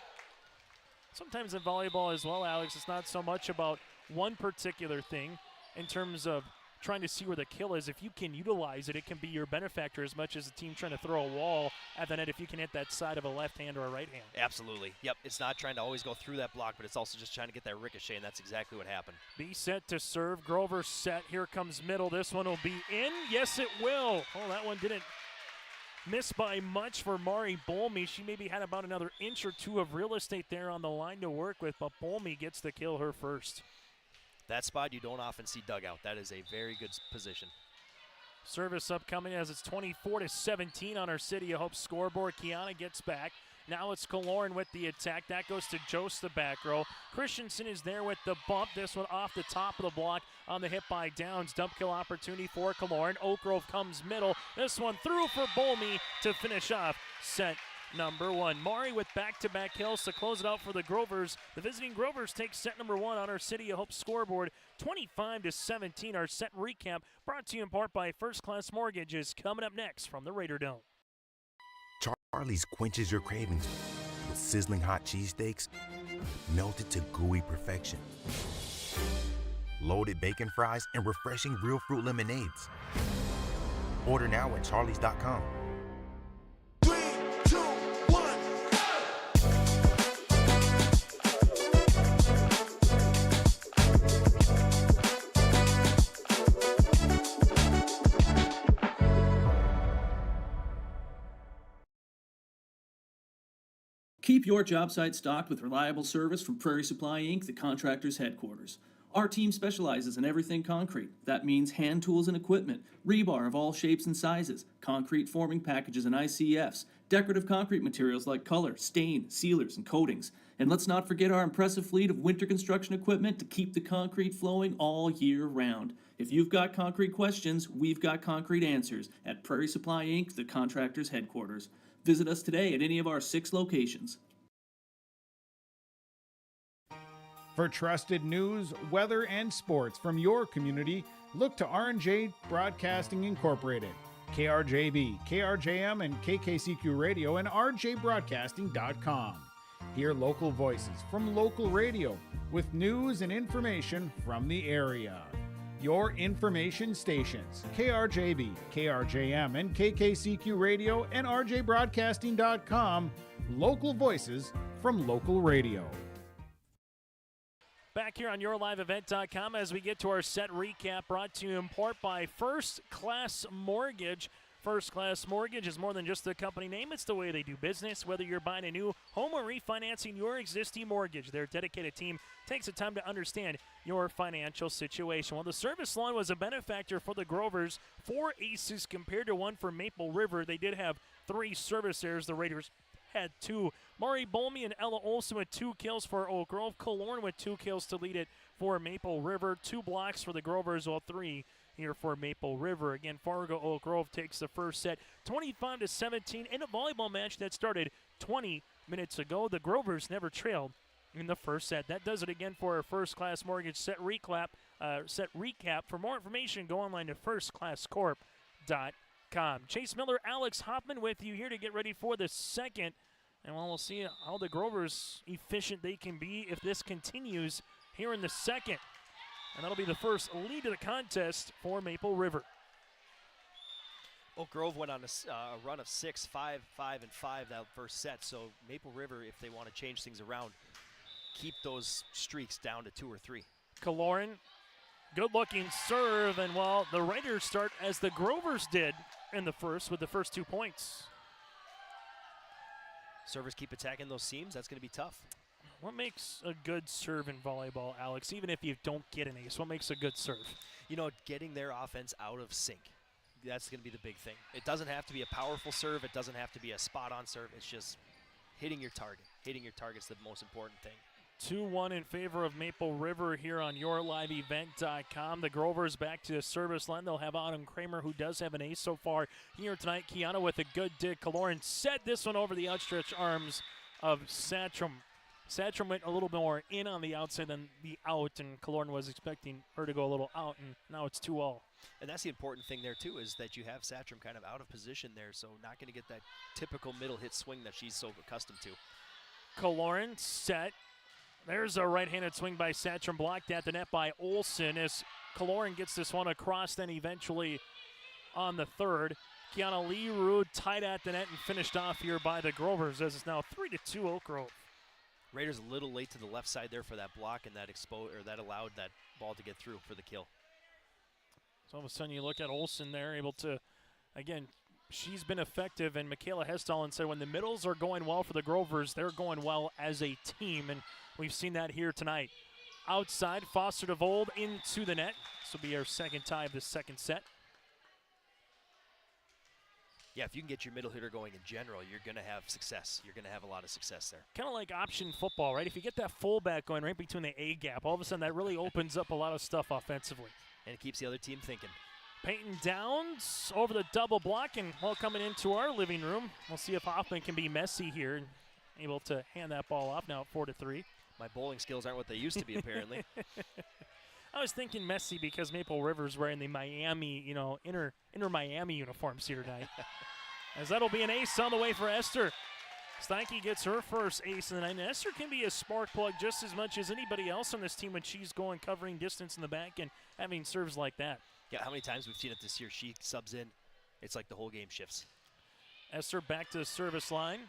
Sometimes in volleyball as well, Alex, it's not so much about one particular thing in terms of trying to see where the kill is. If you can utilize it, it can be your benefactor as much as a team trying to throw a wall at the net if you can hit that side of a left hand or a right hand.
Absolutely. Yep, it's not trying to always go through that block, but it's also just trying to get that ricochet, and that's exactly what happened.
B set to serve. Grover set. Here comes middle. This one will be in. Yes, it will. Oh, that one didn't missed by much for Mari Bolmy. She maybe had about another inch or two of real estate there on the line to work with, but Bolmy gets the kill her first.
That spot you don't often see dug out. That is a very good position.
Service upcoming as it's 24-17 on our City of Hope scoreboard. Kiana gets back. Now it's Kaloran with the attack. That goes to Jost, the back row. Christensen is there with the bump. This one off the top of the block on the hit by Downs. Dump kill opportunity for Kaloran. Oak Grove comes middle. This one through for Bolmy to finish off set number 1. Mari with back-to-back kills to close it out for the Grovers. The visiting Grovers take set number 1 on our City of Hope scoreboard. 25-17. Our set recap brought to you in part by First Class Mortgage is coming up next from the Raider Dome.
Charlie's quenches your cravings with sizzling hot cheesesteaks melted to gooey perfection, loaded bacon fries, and refreshing real fruit lemonades. Order now at charlies.com.
3, 2, 1,
Keep your job site stocked with reliable service from Prairie Supply Inc., the contractor's headquarters. Our team specializes in everything concrete. That means hand tools and equipment, rebar of all shapes and sizes, concrete forming packages and ICFs, decorative concrete materials like color, stain, sealers, and coatings. And let's not forget our impressive fleet of winter construction equipment to keep the concrete flowing all year round. If you've got concrete questions, we've got concrete answers at Prairie Supply Inc., the contractor's headquarters. Visit us today at any of our 6 locations.
For trusted news, weather, and sports from your community, look to R&J Broadcasting Incorporated, KRJB, KRJM, and KKCQ Radio, and rjbroadcasting.com. Hear local voices from local radio with news and information from the area. Your information stations, KRJB, KRJM, and KKCQ Radio, and rjbroadcasting.com. Local voices from local radio.
Back here on YourLiveEvent.com as we get to our set recap brought to you in part by First Class Mortgage. First Class Mortgage is more than just the company name. It's the way they do business. Whether you're buying a new home or refinancing your existing mortgage, their dedicated team takes the time to understand your financial situation. Well, the service line was a benefactor for the Grovers. 4 aces compared to 1 for Maple River. They did have 3 service errors. The Raiders had 2. Mari Bolmy and Ella Olsen with 2 kills for Oak Grove. Kaloran with 2 kills to lead it for Maple River. 2 blocks for the Grovers, while 3 here for Maple River. Again, Fargo Oak Grove takes the first set 25-17 in a volleyball match that started 20 minutes ago. The Grovers never trailed in the first set. That does it again for our First Class Mortgage set recap. For more information, go online to firstclasscorp.com. Chase Miller, Alex Hoffman with you here to get ready for the second. And we'll see how the Grovers efficient they can be if this continues here in the second. And that'll be the first lead of the contest for Maple River.
Oak Grove went on a run of 6, 5, 5, and 5 that first set. So Maple River, if they want to change things around, keep those streaks down to 2 or 3.
Kaloran, good-looking serve, and well, the Raiders start as the Grovers did in the first with the first 2 points.
Servers keep attacking those seams. That's going to be tough.
What makes a good serve in volleyball, Alex? Even if you don't get an ace, what makes a good serve?
You know, getting their offense out of sync. That's going to be the big thing. It doesn't have to be a powerful serve. It doesn't have to be a spot-on serve. It's just hitting your target. Hitting your target's the most important thing.
2-1 in favor of Maple River here on YourLiveEvent.com. The Grovers back to the service line. They'll have Autumn Kramer, who does have an ace so far here tonight. Kiana with a good dig. Kaloran set this one over the outstretched arms of Satcham. Satcham went a little bit more in on the outside than the out, and Kaloran was expecting her to go a little out, and now it's 2-all.
And that's the important thing there, too, is that you have Satcham kind of out of position there, so not going to get that typical middle hit swing that she's so accustomed to.
Kaloran set. There's a right-handed swing by Satcham, blocked at the net by Olsen as Kaloran gets this one across, then eventually on the third. Kiana Leroux tied at the net and finished off here by the Grovers as it's now 3-2 Oak Grove.
Raiders a little late to the left side there for that block, and that allowed that ball to get through for the kill.
So all of a sudden you look at Olsen there, able to, again, she's been effective, and Michaela Hestolin said when the middles are going well for the Grovers, they're going well as a team, and we've seen that here tonight. Outside, Foster DeVold into the net. This will be our second tie of the second set.
Yeah, if you can get your middle hitter going in general, you're going to have success. You're going to have a lot of success there.
Kind of like option football, right? If you get that fullback going right between the A gap, all of a sudden that really opens up a lot of stuff offensively.
And it keeps the other team thinking.
Peyton Downs over the double block, and well, coming into our living room, we'll see if Hoffman can be messy here and able to hand that ball off now at 4-3.
My bowling skills aren't what they used to be, apparently.
I was thinking messy because Maple River's wearing the Miami, inner Miami uniforms here tonight. As that'll be an ace on the way for Esther. Steinke gets her first ace in the night. And Esther can be a spark plug just as much as anybody else on this team when she's going covering distance in the back and having serves like that.
Yeah, how many times we've seen it this year? She subs in. It's like the whole game shifts.
Esther back to the service line.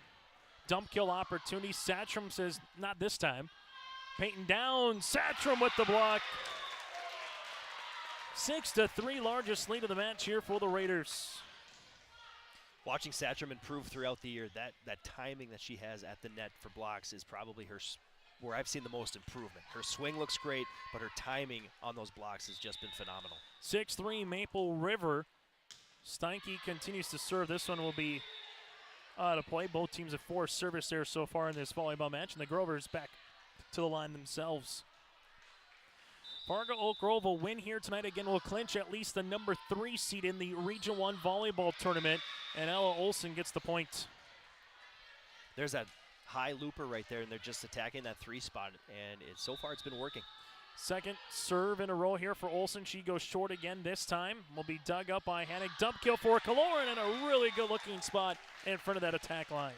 Dump kill opportunity. Satcham says, not this time. Peyton down. Satcham with the block. 6-3, largest lead of the match here for the Raiders.
Watching Satcham improve throughout the year, that timing that she has at the net for blocks is probably where I've seen the most improvement. Her swing looks great, but her timing on those blocks has just been phenomenal.
6-3 Maple River. Steinke continues to serve. This one will be to play. Both teams have 4 service there so far in this volleyball match, and the Grovers back to the line themselves. Fargo Oak Grove will win here tonight. Again, will clinch at least the number 3 seed in the Region 1 volleyball tournament, and Ella Olson gets the point.
There's that high looper right there, and they're just attacking that 3 spot, and so far it's been working.
Second serve in a row here for Olson. She goes short again this time. Will be dug up by Hannig. Dump kill for Kaloran, and a really good-looking spot in front of that attack line.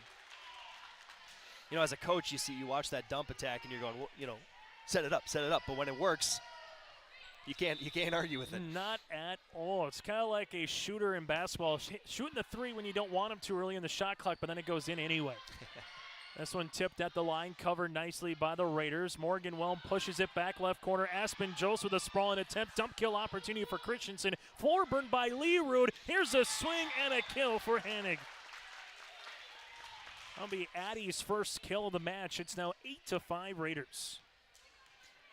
As a coach, you watch that dump attack, and you're going, well, set it up. But when it works, you can't argue with it.
Not at all. It's kind of like a shooter in basketball, shooting the 3 when you don't want them too early in the shot clock, but then it goes in anyway. This one tipped at the line, covered nicely by the Raiders. Morgan Welm pushes it back left corner. Aspen Jose with a sprawling attempt. Dump kill opportunity for Christensen. Floor burned by Leerud. Here's a swing and a kill for Hannig. That'll be Addie's first kill of the match. It's now 8-5 Raiders.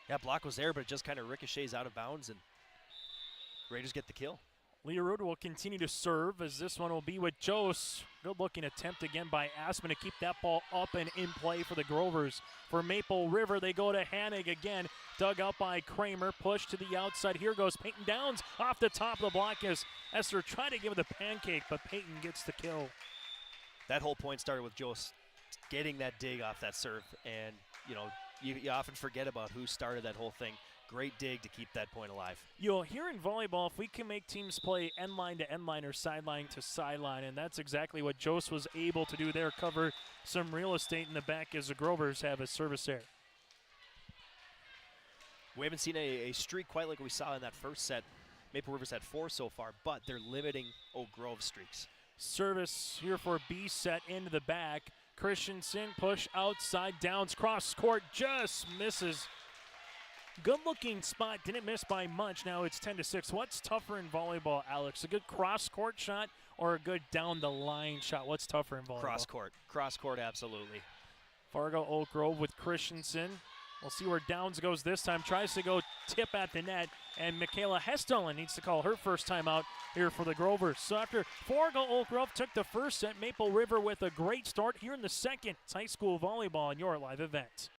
Yeah, block was there, but it just kind of ricochets out of bounds, and Raiders get the kill.
Leerud will continue to serve as this one will be with Jose. Good-looking attempt again by Aspen to keep that ball up and in play for the Grovers. For Maple River, they go to Hannig again. Dug out by Kramer. Push to the outside. Here goes Peyton Downs off the top of the block as Esther tried to give it the pancake, but Peyton gets the kill.
That whole point started with Jose getting that dig off that serve, and, you often forget about who started that whole thing. Great dig to keep that point alive.
Here in volleyball, if we can make teams play end line to end line or sideline to sideline, and that's exactly what Jose was able to do there, cover some real estate in the back as the Grovers have a service error.
We haven't seen a streak quite like we saw in that first set. Maple River's had 4 so far, but they're limiting Oak Grove streaks.
Service here for B set into the back. Christensen push outside, Downs cross court, just misses. Good-looking spot, didn't miss by much. Now it's 10-6. What's tougher in volleyball, Alex? A good cross-court shot or a good down-the-line shot? What's tougher in volleyball?
Cross-court, absolutely.
Fargo Oak Grove with Christensen. We'll see where Downs goes this time. Tries to go tip at the net, and Michaela Hestolin needs to call her first time out here for the Grovers. So after Fargo Oak Grove took the first set, Maple River with a great start here in the second. It's high school volleyball in your live event.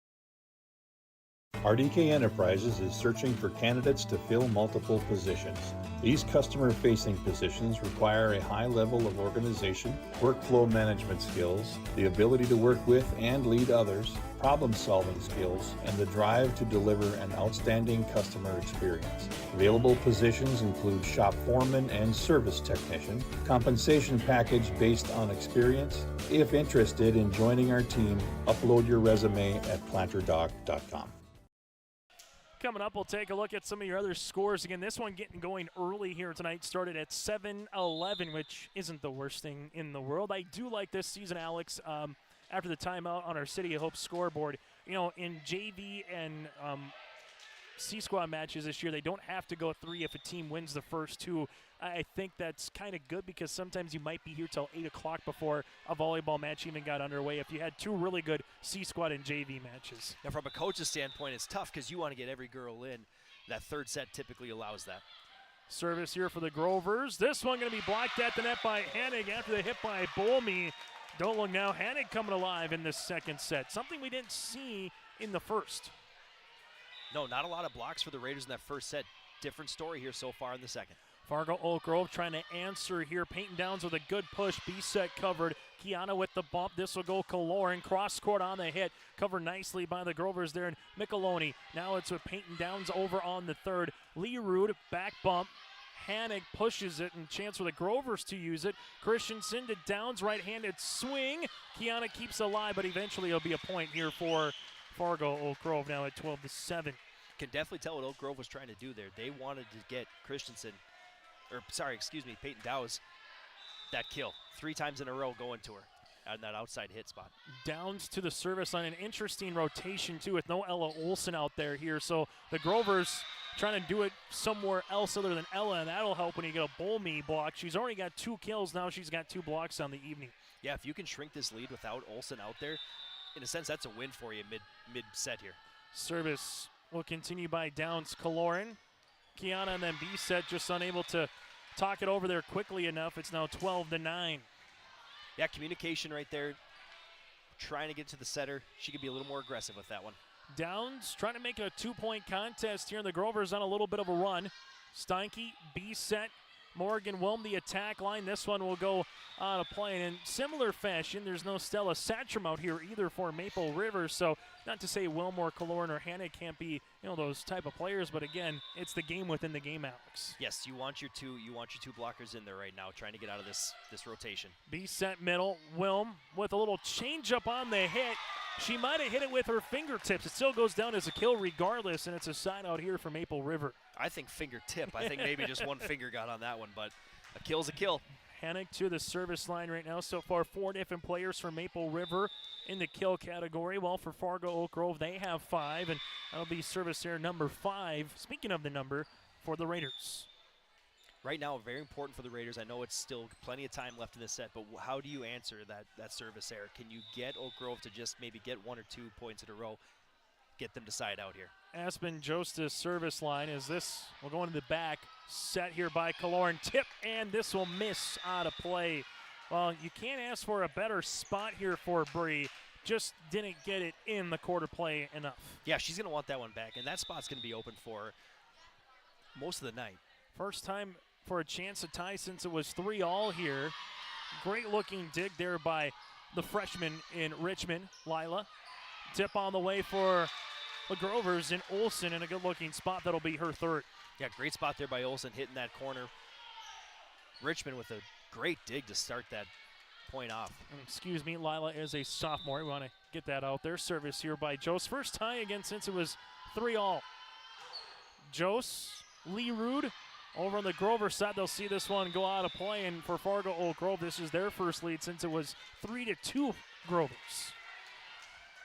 RDK Enterprises is searching for candidates to fill multiple positions. These customer-facing positions require a high level of organization, workflow management skills, the ability to work with and lead others, problem-solving skills, and the drive to deliver an outstanding customer experience. Available positions include shop foreman and service technician. Compensation package based on experience. If interested in joining our team, upload your resume at planterdoc.com.
Coming up, we'll take a look at some of your other scores. Again, this one getting going early here tonight. Started at 7-11, which isn't the worst thing in the world. I do like this season, Alex, after the timeout on our City of Hope scoreboard. In JV and C-Squad matches this year, they don't have to go 3 if a team wins the first 2. I think that's kind of good because sometimes you might be here till 8 o'clock before a volleyball match even got underway if you had 2 really good C-Squad and JV matches.
Now, from a coach's standpoint, it's tough because you want to get every girl in. That third set typically allows that.
Service here for the Grovers. This one going to be blocked at the net by Hanig after the hit by Bolmy. Don't look now. Hanig coming alive in this second set. Something we didn't see in the first.
No, not a lot of blocks for the Raiders in that first set. Different story here so far in the second.
Fargo Oak Grove trying to answer here. Peyton Downs with a good push. B-set covered. Kiana with the bump. This will go Kaloran. Cross court on the hit. Covered nicely by the Grovers there. And Micheloni. Now it's with Peyton Downs over on the third. Lee Rude, back bump. Hanig pushes it and chance for the Grovers to use it. Christensen to Downs, right-handed swing. Kiana keeps alive, but eventually it'll be a point here for Fargo Oak Grove now at 12-7.
Can definitely tell what Oak Grove was trying to do there. They wanted to get Peyton Downs that kill 3 times in a row going to her on that outside hit spot.
Downs to the service line. An interesting rotation, too, with no Ella Olsen out there here. So the Grovers trying to do it somewhere else other than Ella, and that'll help when you get a Bolmy block. She's already got 2 kills. Now she's got 2 blocks on the evening.
Yeah, if you can shrink this lead without Olsen out there, in a sense, that's a win for you mid-set here.
Service will continue by Downs. Kaloran, Kiana, and then B-set just unable to talk it over there quickly enough. It's now 12-9.
Yeah, communication right there. Trying to get to the setter. She could be a little more aggressive with that one.
Downs trying to make a 2-point contest here, and the Grovers on a little bit of a run. Steinke, B-set, Morgan Wilm, the attack line. This one will go on a play. And in similar fashion, there's no Stella Satcham out here either for Maple River. So not to say Wilmore, Kaloran, or Hanig can't be, those type of players, but again, it's the game within the game, Alex.
Yes, you want your two blockers in there right now, trying to get out of this rotation.
B-set middle, Wilm with a little changeup on the hit. She might have hit it with her fingertips. It still goes down as a kill regardless, and it's a side out here for Maple River.
I think fingertip. I think maybe just one finger got on that one, but a kill's a kill.
Hanig to the service line right now. So far, 4 different players for Maple River in the kill category. Well, for Fargo Oak Grove, they have 5, and that'll be service error number 5. Speaking of the number, for the Raiders.
Right now, very important for the Raiders. I know it's still plenty of time left in this set, but how do you answer that service error? Can you get Oak Grove to just maybe get 1 or 2 points in a row, get them to side out here?
Aspen Josta's service line is this. We'll go into the back. Set here by Kaloran. Tip, and this will miss out of play. Well, you can't ask for a better spot here for Bree. Just didn't get it in the quarter play enough.
Yeah, she's going to want that one back, and that spot's going to be open for her most of the night.
First time for a chance to tie since it was 3-all here. Great looking dig there by the freshman in Richmond, Lila. Tip on the way for the Grovers in Olsen, in a good looking spot. That'll be her 3rd.
Yeah, great spot there by Olsen, hitting that corner. Richmond with a great dig to start that point off.
Excuse me, Lila is a sophomore. We want to get that out there. Service here by Jose. First tie again since it was 3-all. Jose, Lee Rude. Over on the Grover side, they'll see this one go out of play, and for Fargo Oak Grove, this is their first lead since it was 3-2 Grovers.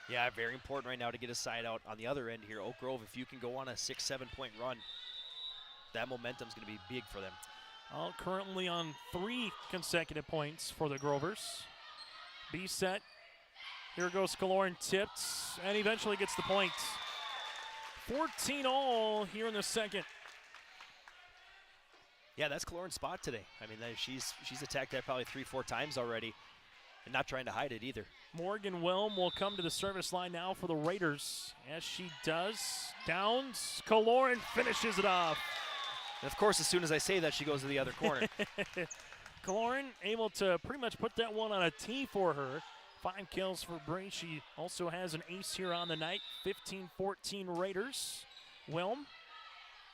Yeah, very important right now to get a side out on the other end here. Oak Grove, if you can go on a 6-7 point run, that momentum's going to be big for them.
Currently on 3 consecutive points for the Grovers. B-set. Here goes Kaloran, tipped, and eventually gets the point. 14-all here in the second.
Yeah, that's Kaloran's spot today. I mean, she's attacked that probably 3-4 times already, and not trying to hide it either.
Morgan Wilm will come to the service line now for the Raiders. As she does, Downs, Kaloran finishes it off.
And of course, as soon as I say that, she goes to the other corner.
Kaloran able to pretty much put that one on a tee for her. 5 kills for Bree. She also has an ace here on the night. 15-14 Raiders. Wilm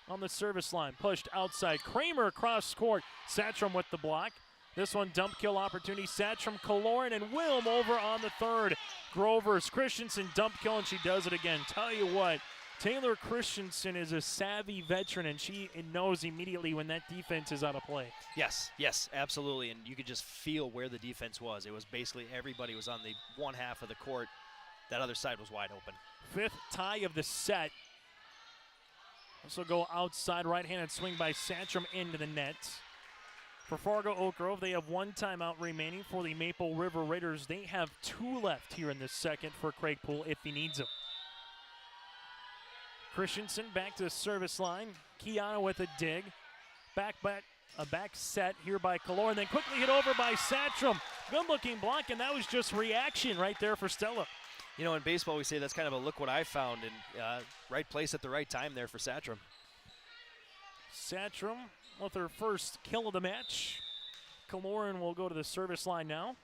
on the service line, pushed outside. Kramer across court. Satcham with the block. This one, dump kill opportunity. Satcham, Kaloran, and Wilm over on the 3rd. Grovers, Christensen, dump kill, and she does it again. Tell you what, Taylor Christensen is a savvy veteran, and she knows immediately when that defense is out of play.
Yes, absolutely, and you could just feel where the defense was. It was basically everybody was on the one half of the court. That other side was wide open.
5th tie of the set. This will go outside, right-handed swing by Santrum into the net. For Fargo Oak Grove, they have 1 timeout remaining. For the Maple River Raiders, they have 2 left here in the second for Craig Poole if he needs them. Christensen back to the service line. Kiana with a dig. A back set here by Kalor, and then quickly hit over by Santrum. Good-looking block, and that was just reaction right there for Stella.
You know, in baseball, we say that's kind of a look what I found, and right place at the right time there for Santrum.
Santrum with her first kill of the match. Kaloran will go to the service line now.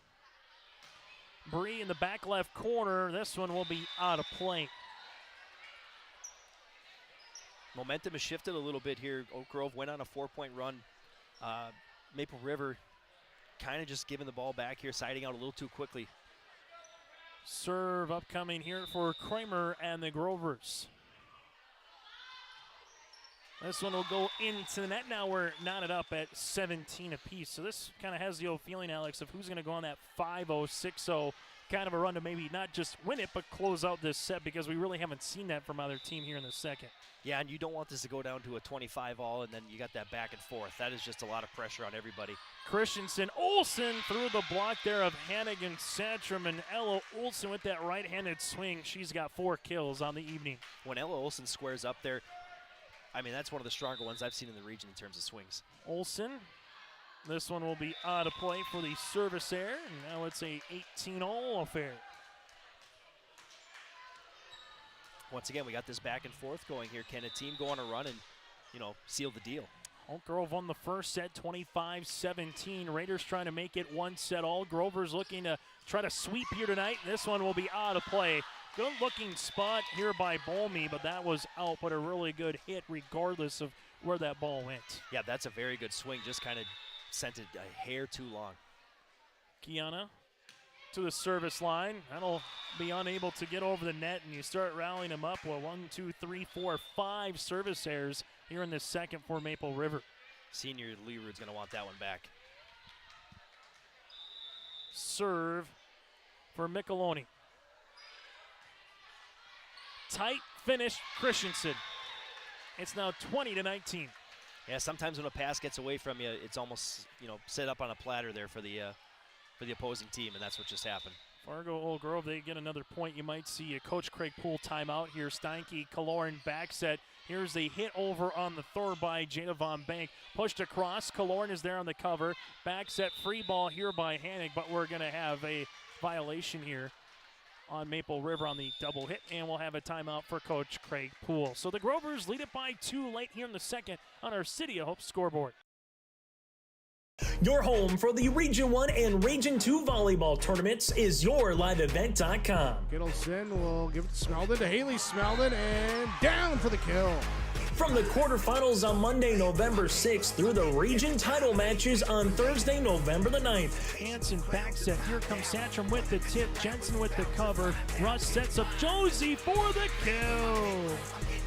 Bree in the back left corner. This one will be out of play.
Momentum has shifted a little bit here. Oak Grove went on a 4-point run. Maple River kind of just giving the ball back here, siding out a little too quickly.
Serve upcoming here for Kramer and the Grovers. This one will go into the net. Now we're knotted up at 17 apiece. So this kind of has the old feeling, Alex, of who's going to go on that 5-0, 6-0 kind of a run to maybe not just win it, but close out this set, because we really haven't seen that from either team here in the second.
Yeah, and you don't want this to go down to a 25-all, and then you got that back and forth. That is just a lot of pressure on everybody.
Christensen, Olsen through the block there of Hannigan, Santrum, and Ella Olsen with that right-handed swing. She's got 4 kills on the evening.
When Ella Olsen squares up there, I mean, that's one of the stronger ones I've seen in the region in terms of swings.
Olsen, this one will be out of play for the service error, and now it's a 18-all affair.
Once again, we got this back and forth going here. Can a team go on a run and, seal the deal?
Oak Grove won the first set 25-17. Raiders trying to make it 1 set all. Grover's looking to try to sweep here tonight. This one will be out of play. Good looking spot here by Bolme, but that was out, but a really good hit regardless of where that ball went.
Yeah, that's a very good swing. Just kind of sent it a hair too long.
Kiana to the service line. That'll be unable to get over the net, and you start rallying them up. Well, 1, 2, 3, 4, 5 service errors here in the second for Maple River.
Senior Leewood's going to want that one back.
Serve for Micheloni. Tight finish, Christensen. It's now 20-19.
Yeah, sometimes when a pass gets away from you, it's almost, set up on a platter there for the opposing team, and that's what just happened.
Fargo Oak Grove, they get another point. You might see a Coach Craig Poole timeout here. Steinke, Kaloran back set. Here's a hit over on the third by Jada Von Bank. Pushed across. Kaloran is there on the cover. Back set, free ball here by Hannig, but we're going to have a violation here on Maple River on the double hit, and we'll have a timeout for Coach Craig Poole. So the Grovers lead it by 2 late here in the second on our City of Hope scoreboard.
Your home for the Region 1 and Region 2 volleyball tournaments is yourliveevent.com.
Gittleson will give it to Smeldon, to Haley Smeldon, and down for the kill.
From the quarterfinals on Monday, November 6th, through the region title matches on Thursday, November the 9th.
Hansen back set. Here comes Santrum with the tip. Jensen with the cover. Russ sets up Josie for the kill.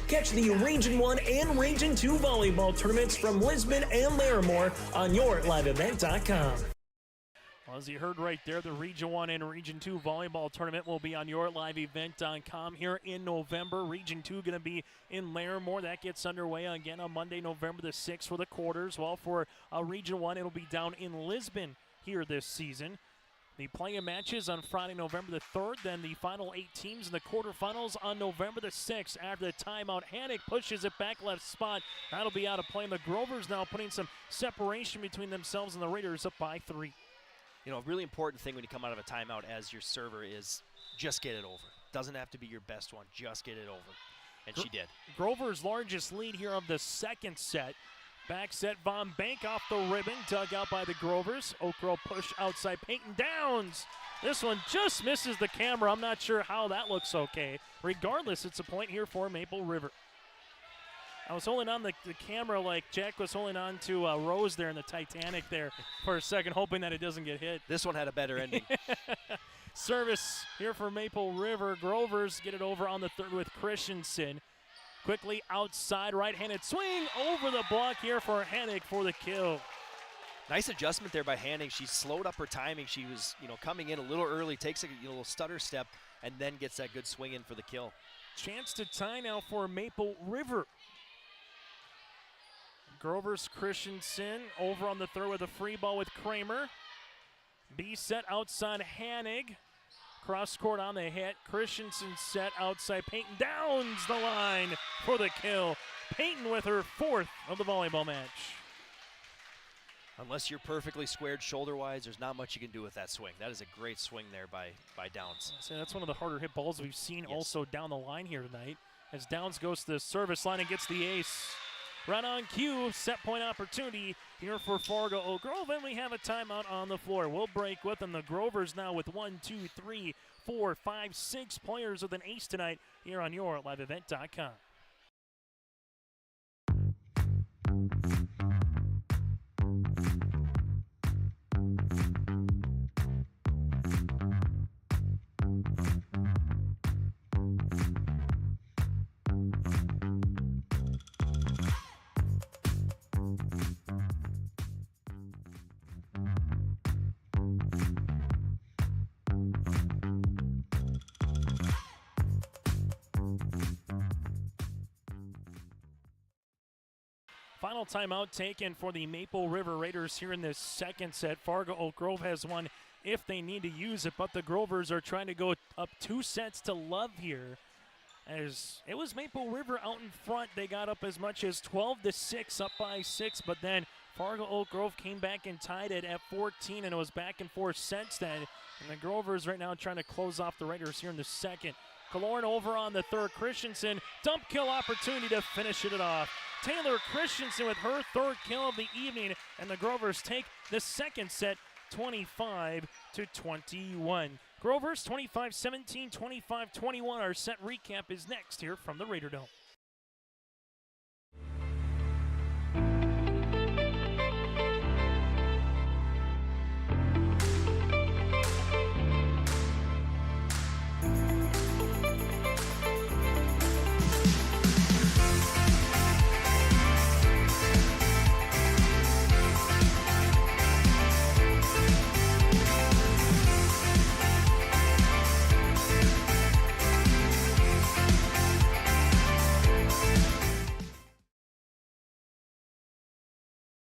Catch the Region 1 and Region 2 volleyball tournaments from Lisbon and Larimore on yourliveevent.com.
Well, as you heard right there, the Region 1 and Region 2 volleyball tournament will be on yourliveevent.com here in November. Region 2 going to be in Larimore. That gets underway again on Monday, November the 6th for the quarters. Well, for Region 1, it'll be down in Lisbon here this season. The play-in matches on Friday, November the 3rd, then the final 8 teams in the quarterfinals on November the 6th. After the timeout, Hannick pushes it back left spot. That'll be out of play. And the Grovers now putting some separation between themselves and the Raiders, up by 3.
A really important thing when you come out of a timeout as your server is just get it over. Doesn't have to be your best one, just get it over. And she did.
Grover's largest lead here of the second set. Back set, Von Bank off the ribbon, dug out by the Grovers. Oak Grove push outside, Peyton Downs. This one just misses the camera. I'm not sure how that looks okay. Regardless, it's a point here for Maple River. I was holding on the camera like Jack was holding on to Rose there in the Titanic there for a second, hoping that it doesn't get hit.
This one had a better ending.
Service here for Maple River. Grovers get it over on the third with Christensen. Quickly outside, right-handed swing over the block here for Hannig for the kill.
Nice adjustment there by Hannig. She slowed up her timing. She was, coming in a little early, takes a little stutter step, and then gets that good swing in for the kill.
Chance to tie now for Maple River. Grover's Christensen over on the third with a free ball with Kramer. B set outside Hanig. Cross court on the hit. Christensen set outside Payton. Downs the line for the kill. Payton with her 4th of the volleyball match.
Unless you're perfectly squared shoulder-wise, there's not much you can do with that swing. That is a great swing there by Downs.
So that's one of the harder hit balls we've seen also down the line here tonight. As Downs goes to the service line and gets the ace. Right on cue, set point opportunity here for Fargo Oak Grove, and we have a timeout on the floor. We'll break with them. The Grovers now with 1, 2, 3, 4, 5, 6 players with an ace tonight here on your liveevent.com. Final timeout taken for the Maple River Raiders here in this second set. Fargo Oak Grove has one if they need to use it, but the Grovers are trying to go up 2 sets to love here. As it was Maple River out in front, they got up as much as 12-6, up by 6, but then Fargo Oak Grove came back and tied it at 14, and it was back and forth since then. And the Grovers right now trying to close off the Raiders here in the second. Killorn over on the third. Christensen, dump kill opportunity to finish it off. Taylor Christensen with her 3rd kill of the evening, and the Grovers take the second set 25-21. Grovers 25-17, 25-21. Our set recap is next here from the Raider Dome.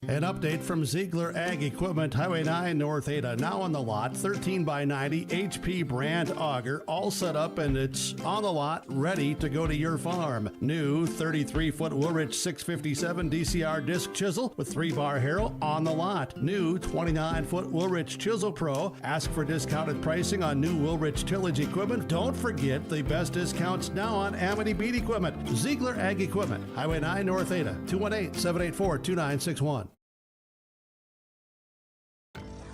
An update from Ziegler Ag Equipment, Highway 9 North Ada. Now on the lot, 13 by 90 HP brand auger, all set up and it's on the lot, ready to go to your farm. New 33-foot Woolrich 657 DCR disc chisel with 3-bar harrow on the lot. New 29-foot Woolrich Chisel Pro. Ask for discounted pricing on new Woolrich tillage equipment. Don't forget the best discounts now on Amity beet equipment. Ziegler Ag Equipment, Highway 9 North Ada, 218-784-2961.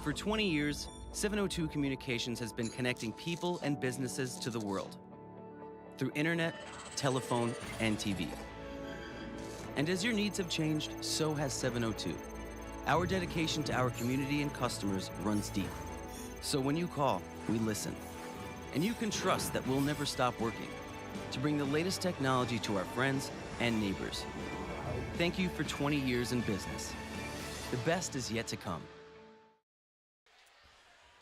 For 20 years, 702 Communications has been connecting people and businesses to the world through internet, telephone, and TV. And as your needs have changed, so has 702. Our dedication to our community and customers runs deep. So when you call, we listen. And you can trust that we'll never stop working to bring the latest technology to our friends and neighbors. Thank you for 20 years in business. The best is yet to come.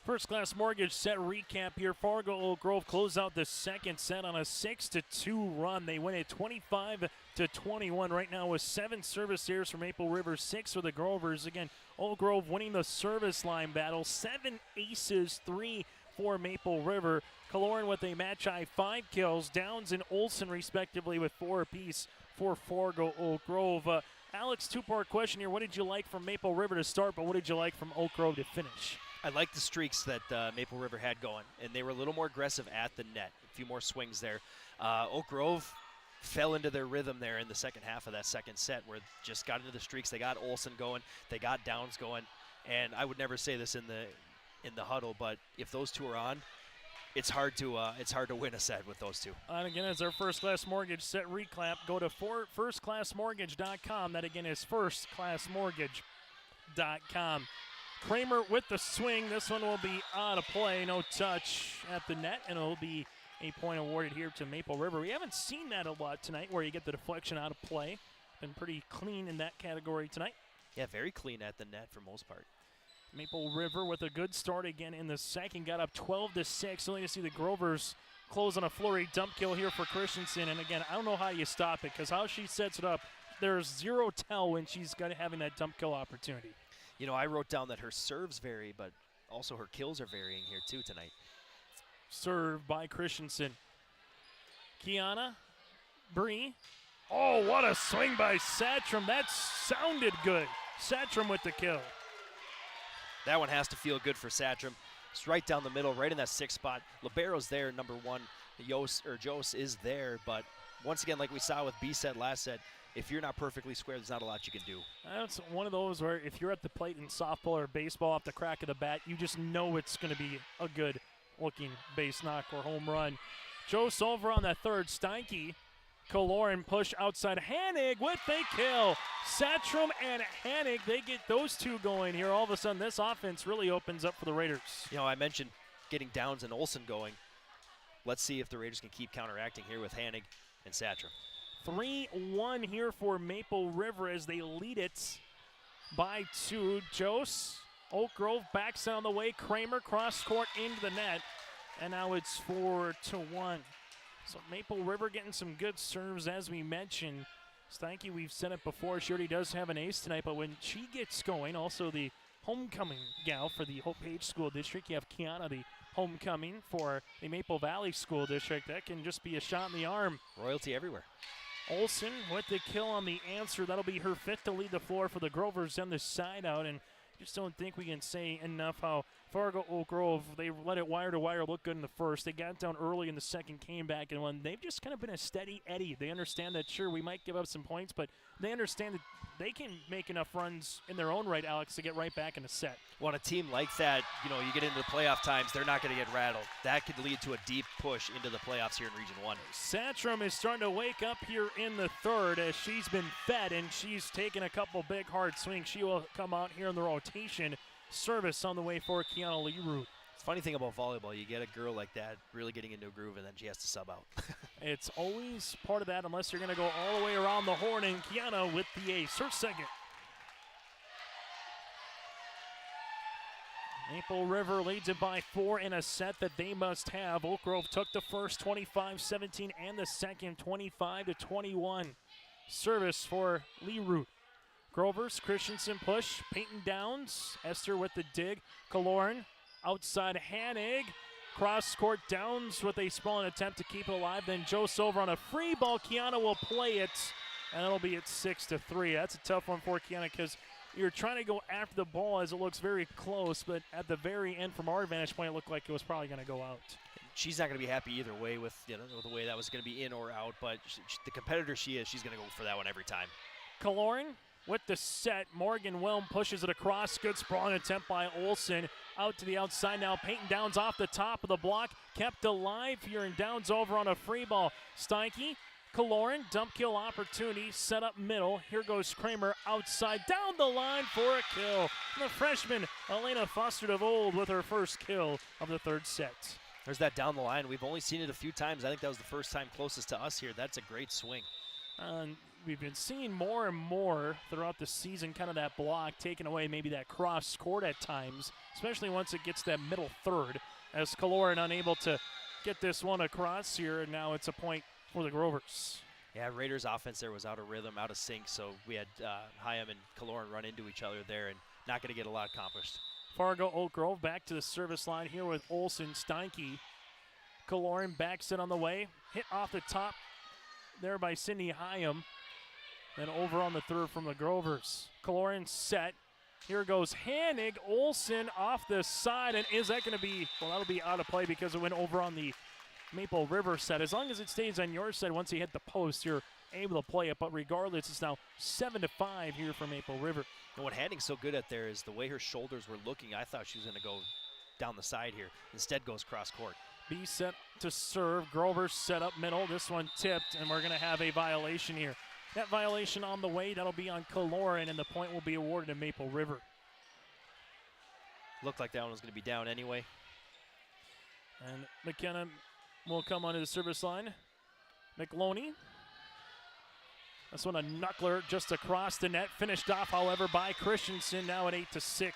First Class Mortgage set recap here. Fargo Oak Grove close out the second set on a 6-2 run. They win it 25-21 right now with 7 service errors for Maple River, 6 for the Grovers. Again, Oak Grove winning the service line battle. 7 aces, 3 for Maple River. Killorn with a match-high 5 kills. Downs and Olsen respectively with 4 apiece for Fargo Oak Grove. Alex, 2-part question here. What did you like from Maple River to start, but what did you like from Oak Grove to finish?
I like the streaks that Maple River had going, and they were a little more aggressive at the net. A few more swings there. Oak Grove fell into their rhythm there in the second half of that second set, where just got into the streaks. They got Olsen going, they got Downs going, and I would never say this in the huddle, but if those two are on, it's hard to win a set with those two.
And again, as our First Class Mortgage set recap, go to firstclassmortgage.com. That again is firstclassmortgage.com. Kramer with the swing. This one will be out of play. No touch at the net, and it'll be a point awarded here to Maple River. We haven't seen that a lot tonight where you get the deflection out of play. Been pretty clean in that category tonight.
Yeah, very clean at the net for most part.
Maple River with a good start again in the second. Got up 12-6. Only to see the Grovers close on a flurry dump kill here for Christensen. And again, I don't know how you stop it because how she sets it up, there's zero tell when she's having that dump kill opportunity.
You know, I wrote down that her serves vary, but also her kills are varying here too tonight.
Serve by Christensen. Kiana, Bree. Oh, what a swing by Satrom. That sounded good. Satrom with the kill.
That one has to feel good for Satrom. It's right down the middle, right in that 6th spot. Libero's there, number 1. Jose is there, but once again, like we saw with B-set last set, if you're not perfectly square, there's not a lot you can do.
That's one of those where if you're at the plate in softball or baseball off the crack of the bat, you just know it's going to be a good-looking base knock or home run. Jose over on that third. Steinke, Kaloran push outside. Hanig with a kill. Satrom and Hanig, they get those two going here. All of a sudden, this offense really opens up for the Raiders.
You know, I mentioned getting Downs and Olsen going. Let's see if the Raiders can keep counteracting here with Hanig and Satrom.
3-1 here for Maple River as they lead it by 2. Jose, Oak Grove backs on the way. Kramer cross court into the net. And now it's 4-1. So Maple River getting some good serves as we mentioned. Steinke, we've said it before, she already does have an ace tonight, but when she gets going, also the homecoming gal for the Hope Page School District, you have Kiana, the homecoming for the Maple Valley School District. That can just be a shot in the arm.
Royalty everywhere.
Olsen with the kill on the answer. That'll be her 5th to lead the floor for the Grovers on the side out, and just don't think we can say enough how Fargo Oak Grove, they let it wire to wire, look good in the first. They got down early in the second, came back and won. They've just kind of been a steady Eddie. They understand that, sure, we might give up some points, but they understand that they can make enough runs in their own right, Alex, to get right back in a set.
Well, on a team like that, you know, you get into the playoff times, they're not going to get rattled. That could lead to a deep push into the playoffs here in Region 1.
Satrom is starting to wake up here in the third as she's been fed, and she's taken a couple big, hard swings. She will come out here in the rotation. Service on the way for Kiana Leroux.
It's a funny thing about volleyball. You get a girl like that really getting into a groove, and then she has to sub out.
It's always part of that unless you're going to go all the way around the horn, and Kiana with the ace, her second. Maple River leads it by 4 in a set that they must have. Oak Grove took the first 25-17 and the second 25-21. Service for Leroux. Grovers, Christensen push, Peyton Downs, Esther with the dig, Kaloran outside Hanig, cross court Downs with a sprawling attempt to keep it alive, then Jose over on a free ball, Kiana will play it, and it'll be at 6-3. That's a tough one for Kiana because you're trying to go after the ball as it looks very close, but at the very end from our vantage point, it looked like it was probably going to go out.
She's not going to be happy either way with the way that was going to be in or out, but the competitor she is, she's going to go for that one every time.
Kaloran with the set. Morgan Wilm pushes it across. Good sprawling attempt by Olsen. Out to the outside now. Peyton Downs off the top of the block. Kept alive here, and Downs over on a free ball. Steinke, Kaloran, dump kill opportunity. Set up middle. Here goes Kramer outside. Down the line for a kill. The freshman, Elena Foster of old, with her first kill of the third set.
There's that down the line. We've only seen it a few times. I think that was the first time closest to us here. That's a great swing.
We've been seeing more and more throughout the season, kind of that block taking away maybe that cross court at times, especially once it gets that middle third, as Kaloran unable to get this one across here, and now it's a point for the Grovers.
Yeah, Raiders' offense there was out of rhythm, out of sync, so we had Hyam and Kaloran run into each other there and not going to get a lot accomplished.
Fargo Oak Grove back to the service line here with Olsen, Steinke. Kaloran backs it on the way, hit off the top there by Cindy Hyam. Then over on the third from the Grovers. Kaloran set. Here goes Hanig. Olsen off the side. And is that going to be, well, that'll be out of play because it went over on the Maple River set. As long as it stays on your side, once you hit the post, you're able to play it. But regardless, it's now 7-5 here for Maple River.
And what Hanig's so good at there is the way her shoulders were looking. I thought she was going to go down the side here. Instead goes cross court.
B set to serve. Grover set up middle. This one tipped, and we're going to have a violation here. That violation on the way, that'll be on Kaloran, and the point will be awarded to Maple River.
Looked like that one was going to be down anyway.
And McKenna will come onto the service line. McLoney. This one a knuckler just across the net. Finished off, however, by Christensen, now at 8-6.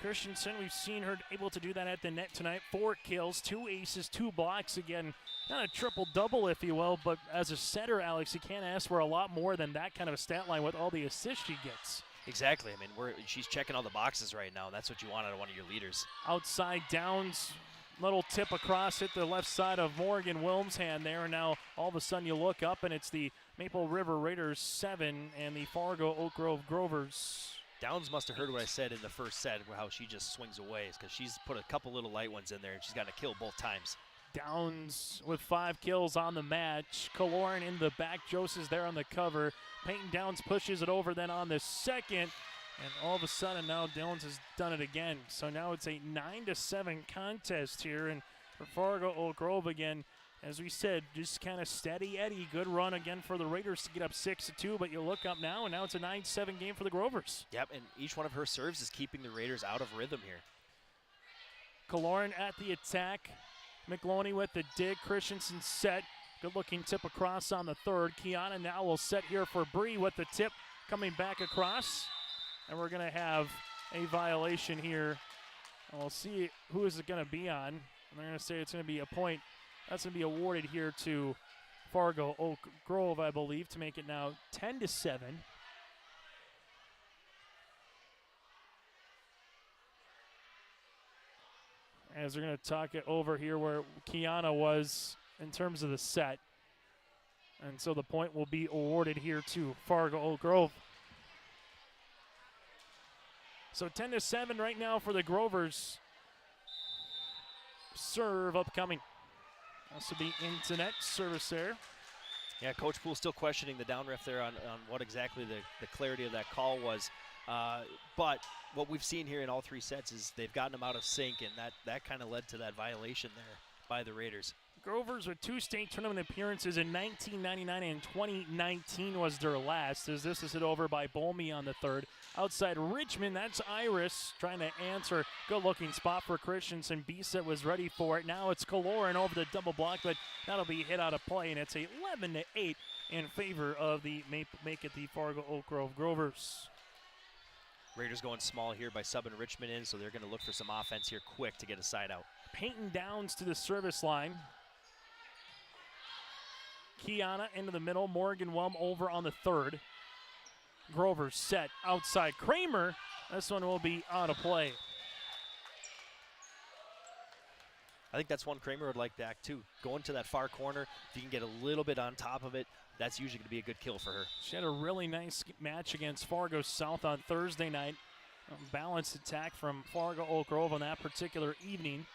Christensen, we've seen her able to do that at the net tonight. 4 kills, 2 aces, 2 blocks. Again, not a triple-double, if you will, but as a setter, Alex, you can't ask for a lot more than that kind of a stat line with all the assists she gets.
Exactly. I mean, she's checking all the boxes right now. That's what you want out of one of your leaders.
Outside Downs, little tip across, hit the left side of Morgan Wilms' hand there, and now all of a sudden you look up and it's the Maple River Raiders 7 and the Fargo Oak Grove Grovers.
Downs must have heard what I said in the first set, how she just swings away, because she's put a couple little light ones in there, and she's gotten a kill both times.
Downs with 5 kills on the match. Kaloran in the back. Joseph's there on the cover. Peyton Downs pushes it over then on the second, and all of a sudden now Downs has done it again. So now it's a 9-7 contest here, and for Fargo Oak Grove again, as we said, just kind of steady Eddie. Good run again for the Raiders to get up 6-2, but you look up now, and now it's a 9-7 game for the Grovers.
Yep, and each one of her serves is keeping the Raiders out of rhythm here.
Kaloran at the attack. McLoney with the dig. Christensen set. Good-looking tip across on the third. Kiana now will set here for Bree with the tip coming back across. And we're going to have a violation here. And we'll see who is it going to be on. And they're going to say it's going to be a point. That's going to be awarded here to Fargo Oak Grove, I believe, to make it now 10-7. As they're going to talk it over here where Kiana was in terms of the set. And so the point will be awarded here to Fargo Oak Grove. So 10-7 right now for the Grovers. Serve upcoming. This will be into net service there.
Yeah, Coach Poole still questioning the down ref there on what exactly the clarity of that call was. But what we've seen here in all 3 sets is they've gotten them out of sync, and that kind of led to that violation there by the Raiders.
Grovers with 2 state tournament appearances in 1999 and 2019 was their last, as this is hit over by Bolmy on the third. Outside Richmond, that's Iris trying to answer. Good-looking spot for Christensen. B-set was ready for it. Now it's Kaloran over the double block, but that'll be hit out of play, and it's 11-8 in favor of the make it the Fargo Oak Grove Grovers.
Raiders going small here by subbing Richmond in, so they're going to look for some offense here quick to get a side out.
Peyton Downs to the service line. Kiana into the middle. Morgan Whelm over on the third. Grover set outside. Kramer. This one will be out of play.
I think that's one Kramer would like back too. Going to that far corner, if you can get a little bit on top of it, that's usually going to be a good kill for her.
She had a really nice match against Fargo South on Thursday night. Balanced attack from Fargo Oak Grove on that particular evening.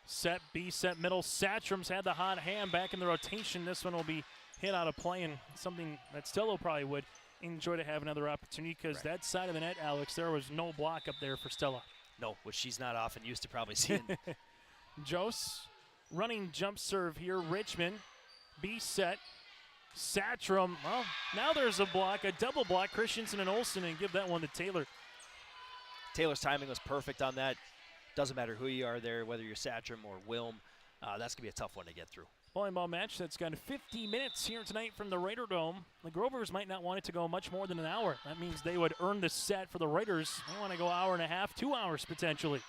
Set, B set middle. Satcham's had the hot hand back in the rotation. This one will be hit out of play, and something that Stello probably would enjoy to have another opportunity, because that side of the net, Alex, there was no block up there for Stella.
No, which she's not often used to probably seeing.
Jose running jump serve here. Richmond, B set. Satcham, well, now there's a block, a double block. Christensen and Olsen, and give that one to Taylor.
Taylor's timing was perfect on that. Doesn't matter who you are there, whether you're Satcham or Wilm. That's going to be a tough one to get through.
Volleyball match that's got 50 minutes here tonight from the Raider Dome. The Grovers might not want it to go much more than an hour. That means they would earn the set for the Raiders. They want to go hour and a half, 2 hours potentially.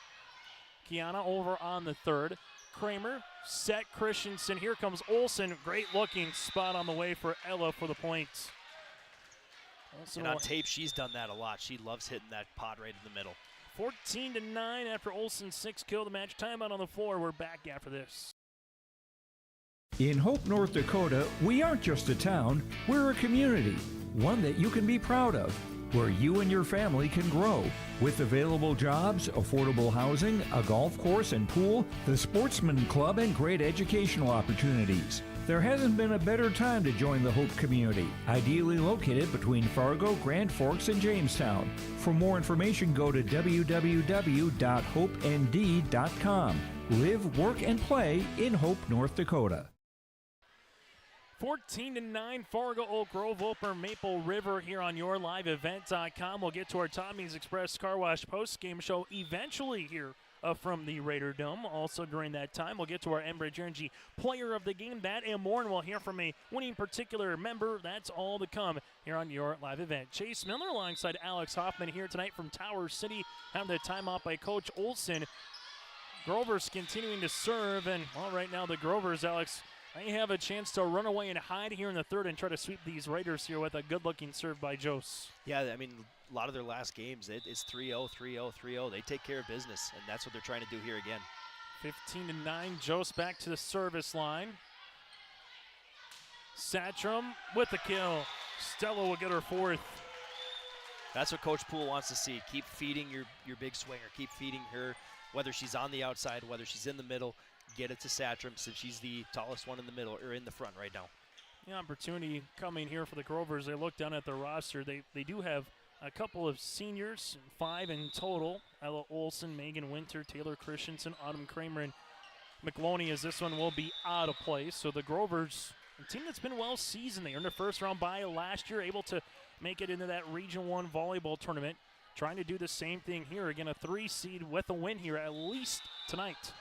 Kiana over on the third. Kramer, set Christensen. Here comes Olsen. Great looking spot on the way for Ella for the points.
And on tape, she's done that a lot. She loves hitting that pod right in the middle.
14-9 after Olsen's 6 kill the match. Timeout on the floor. We're back after this.
In Hope, North Dakota, we aren't just a town, we're a community, one that you can be proud of, where you and your family can grow. With available jobs, affordable housing, a golf course and pool, the Sportsman Club, and great educational opportunities. There hasn't been a better time to join the Hope community, ideally located between Fargo, Grand Forks, and Jamestown. For more information, go to www.hopend.com. Live, work, and play in Hope, North Dakota.
14-9, Fargo Oak Grove over Maple River here on YourLiveEvent.com. We'll get to our Tommy's Express Car Wash post-game show eventually here from the Raider Dome. Also during that time, we'll get to our Enbridge Energy Player of the Game. That and more, and we'll hear from a winning particular member. That's all to come here on your live event. Chase Miller alongside Alex Hoffman here tonight from Tower City. Have the timeout by Coach Olson. Grovers continuing to serve, and well, right now the Grovers, Alex, they have a chance to run away and hide here in the third and try to sweep these Raiders here with a good-looking serve by Jose.
Yeah, I mean, a lot of their last games, it's 3-0, 3-0, 3-0. They take care of business, and that's what they're trying to do here again.
15-9, Jose back to the service line. Satcham with the kill. Stella will get her fourth.
That's what Coach Poole wants to see. Keep feeding your big swinger. Keep feeding her, whether she's on the outside, whether she's in the middle. Get it to Satcham since she's the tallest one in the middle or in the front right now.
The opportunity coming here for the Grovers. They look down at the roster. They do have a couple of seniors, 5 in total. Ella Olson, Megan Winter, Taylor Christensen, Autumn Kramer, and McLoney, as this one will be out of place. So the Grovers, a team that's been well seasoned. They earned a first-round bye last year, able to make it into that Region 1 volleyball tournament. Trying to do the same thing here. Again, a 3 seed with a win here, at least tonight.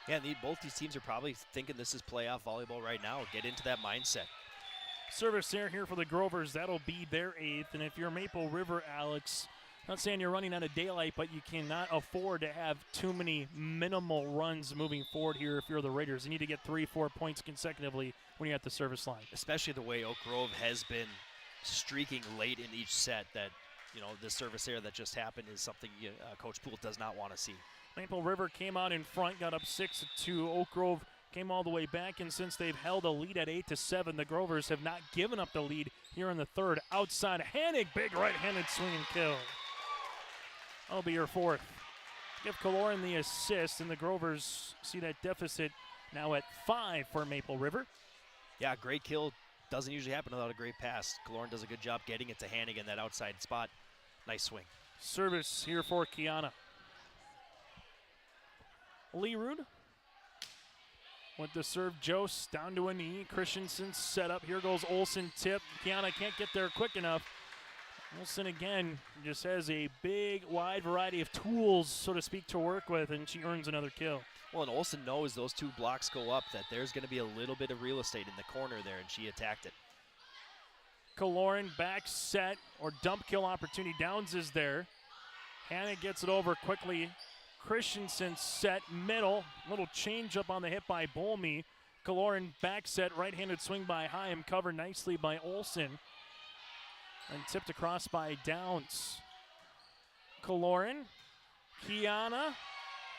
Yeah, both these teams are probably thinking this is playoff volleyball right now. Get into that mindset.
Service there here for the Grovers. That'll be their 8th. And if you're Maple River, Alex, not saying you're running out of daylight, but you cannot afford to have too many minimal runs moving forward here if you're the Raiders. You need to get 3-4 points consecutively when you're at the service line.
Especially the way Oak Grove has been streaking late in each set. That, the service error that just happened is something Coach Poole does not want to see.
Maple River came out in front, got up 6-2. Oak Grove came all the way back, and since they've held a lead at 8-7, the Grovers have not given up the lead here in the third. Outside, Hanig, big right-handed swing and kill. That'll be your 4th. Give Kaloran the assist, and the Grovers see that deficit now at 5 for Maple River.
Yeah, great kill. Doesn't usually happen without a great pass. Kaloran does a good job getting it to Hanig in that outside spot. Nice swing.
Service here for Kiana. Leerud with the serve. Jose down to a knee. Christensen set up. Here goes Olson, tip. Kiana can't get there quick enough. Olson again just has a big, wide variety of tools, so to speak, to work with, and she earns another kill.
Well, and Olson knows those 2 blocks go up, that there's going to be a little bit of real estate in the corner there, and she attacked it.
Kaloran back set or dump kill opportunity. Downs is there. Hannah gets it over quickly. Christensen set middle. Little change up on the hit by Bolmy. Kaloran back set. Right-handed swing by Haim. Covered nicely by Olson. And tipped across by Downs. Kaloran. Kiana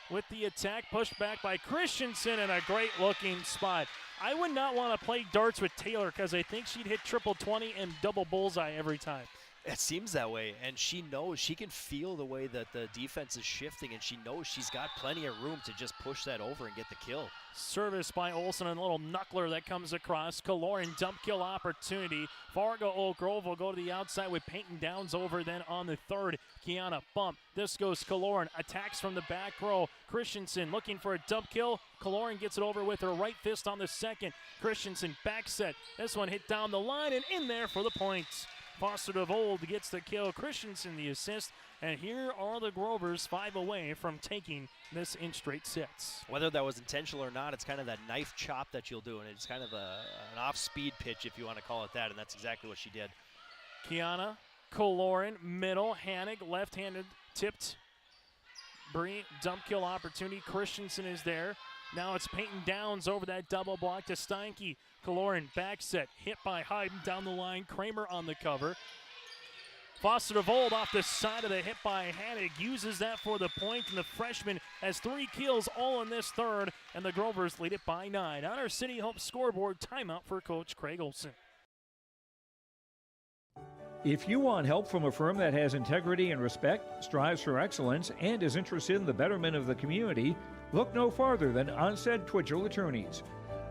with the attack. Pushed back by Christensen and a great looking spot. I would not want to play darts with Taylor because I think she'd hit triple 20 and double bullseye every time.
It seems that way, and she knows, she can feel the way that the defense is shifting, and she knows she's got plenty of room to just push that over and get the kill.
Service by Olson and a little knuckler that comes across. Kaloran dump kill opportunity. Fargo Oak Grove will go to the outside with Peyton Downs over then on the third. Kiana bump. This goes Kaloran. Attacks from the back row. Christensen looking for a dump kill. Kaloran gets it over with her right fist on the second. Christensen back set. This one hit down the line and in there for the points. Foster DeVold gets the kill. Christensen the assist. And here are the Grovers 5 away from taking this in straight sets.
Whether that was intentional or not, it's kind of that knife chop that you'll do, and it's kind of an off-speed pitch, if you want to call it that, and that's exactly what she did.
Kiana, Kaloran, middle, Hanig, left-handed, tipped. Bree, dump kill opportunity. Christensen is there. Now it's Peyton Downs over that double block to Steinke. Kaloran back set, hit by Hayden down the line. Kramer on the cover. Foster DeVold off the side of the hit by Hanig uses that for the point, and the freshman has 3 kills all in this third, and the Grovers lead it by 9. On our City Hope scoreboard, timeout for Coach Craig Olson.
If you want help from a firm that has integrity and respect, strives for excellence, and is interested in the betterment of the community, look no farther than Onstead Twitchell Attorneys.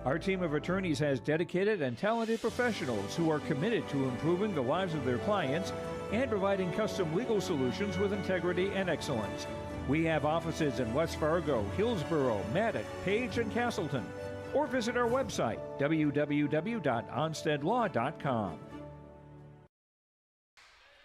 Our team of attorneys has dedicated and talented professionals who are committed to improving the lives of their clients and providing custom legal solutions with integrity and excellence. We have offices in West Fargo, Hillsborough, Maddox, Page, and Castleton. Or visit our website, www.onsteadlaw.com.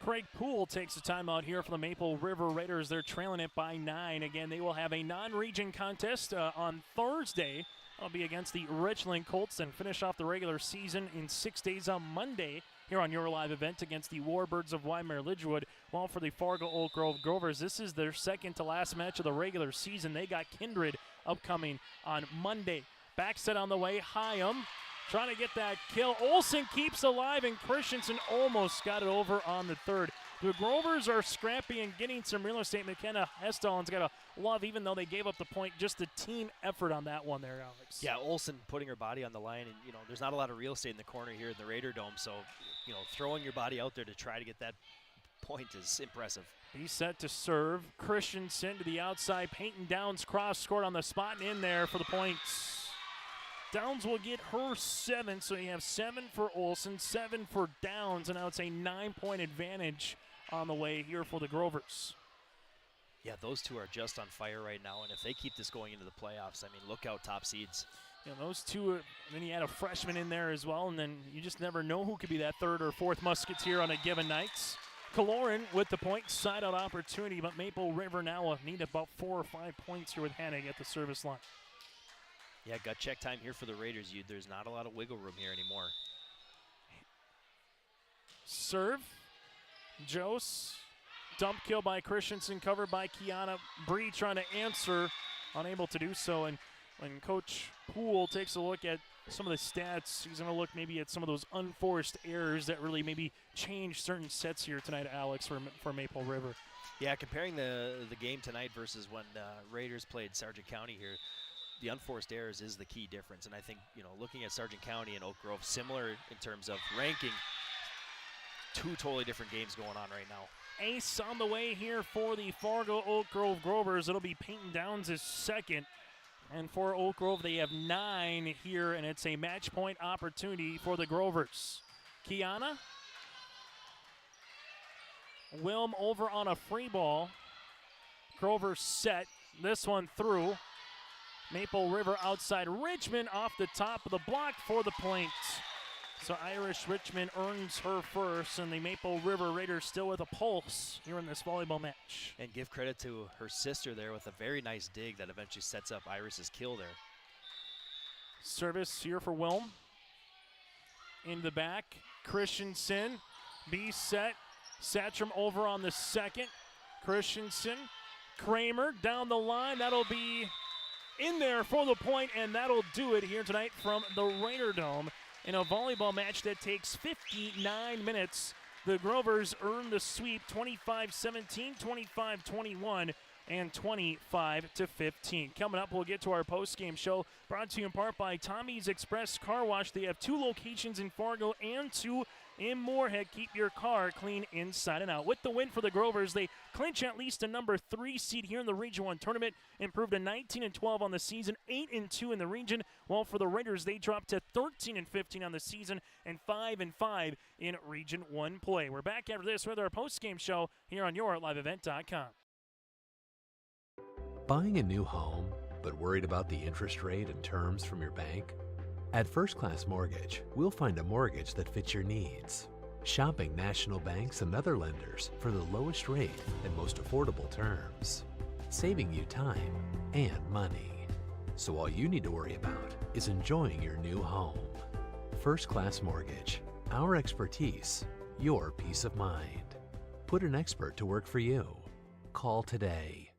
Craig Poole takes the timeout here for the Maple River Raiders. They're trailing it by 9. Again, they will have a non-region contest on Thursday. That'll be against the Richland Colts and finish off the regular season in 6 days on Monday here on your live event against the Warbirds of Weimar-Lidgewood. While for the Fargo Oak Grove Grovers, this is their second to last match of the regular season. They got Kindred upcoming on Monday. Back set on the way, Hyam trying to get that kill. Olsen keeps alive, and Christensen almost got it over on the third. The Grovers are scrappy and getting some real estate. McKenna Hestalen's got a love, even though they gave up the point. Just the team effort on that one there, Alex.
Yeah, Olsen putting her body on the line, and there's not a lot of real estate in the corner here in the Raider Dome, so throwing your body out there to try to get that point is impressive.
He's set to serve. Christensen to the outside. Peyton Downs cross scored on the spot and in there for the points. Downs will get her 7, so you have 7 for Olsen, 7 for Downs, and now it's a 9-point advantage on the way here for the Grovers.
Yeah, those two are just on fire right now, and if they keep this going into the playoffs, I mean, look out, top seeds.
Those two, then you add a freshman in there as well, and then you just never know who could be that third or fourth Musketeer on a given night. Kaloran with the point side out opportunity, but Maple River now need about 4 or 5 points here with Hennig at the service line.
Yeah, gut check time here for the Raiders. There's not a lot of wiggle room here anymore.
Serve. Jose. Dump kill by Christensen, covered by Kiana Bree trying to answer, unable to do so. And when Coach Poole takes a look at some of the stats, he's going to look maybe at some of those unforced errors that really maybe change certain sets here tonight, Alex, for Maple River.
Yeah, comparing the game tonight versus when Raiders played Sargent County here, the unforced errors is the key difference. And I think, looking at Sargent County and Oak Grove, similar in terms of ranking, two totally different games going on right now.
Ace on the way here for the Fargo Oak Grove Grovers. It'll be Peyton Downs' second. And for Oak Grove, they have 9 here, and it's a match point opportunity for the Grovers. Kiana. Wilm over on a free ball. Grover set. This one through. Maple River outside. Richmond off the top of the block for the point. So Irish Richmond earns her first, and the Maple River Raiders still with a pulse here in this volleyball match.
And give credit to her sister there with a very nice dig that eventually sets up Iris's kill there.
Service here for Wilm. In the back, Christensen. B set. Satcham over on the second. Christensen. Kramer down the line. That'll be in there for the point, and that'll do it here tonight from the Raider Dome. In a volleyball match that takes 59 minutes, the Grovers earn the sweep 25-17, 25-21, and 25-15. Coming up, we'll get to our post-game show, brought to you in part by Tommy's Express Car Wash. They have 2 locations in Fargo and 2 in Moorhead. Keep your car clean inside and out. With the win for the Grovers, they clinch at least a number 3 seed here in the Region 1 tournament, improved to 19-12 on the season, 8-2 in the region, while for the Raiders, they dropped to 13-15 on the season and 5-5 in Region 1 play. We're back after this with our post-game show here on YourLiveEvent.com.
Buying a new home, but worried about the interest rate and terms from your bank? At First Class Mortgage, we'll find a mortgage that fits your needs. Shopping national banks and other lenders for the lowest rate and most affordable terms, saving you time and money. So all you need to worry about is enjoying your new home. First Class Mortgage, our expertise, your peace of mind. Put an expert to work for you. Call today.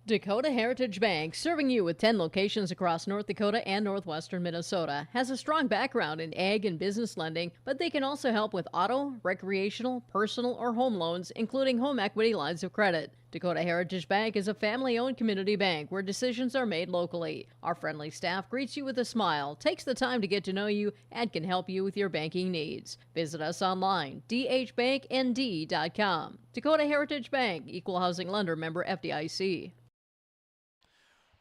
Dakota Heritage Bank, serving you with 10 locations across North Dakota and northwestern Minnesota, has a strong background in ag and business lending, but they can also help with auto, recreational, personal, or home loans, including home equity lines of credit. Dakota Heritage Bank is a family-owned community bank where decisions are made locally. Our friendly staff greets you with a smile, takes the time to get to know you, and can help you with your banking needs. Visit us online, dhbanknd.com. Dakota Heritage Bank, Equal Housing Lender, member FDIC.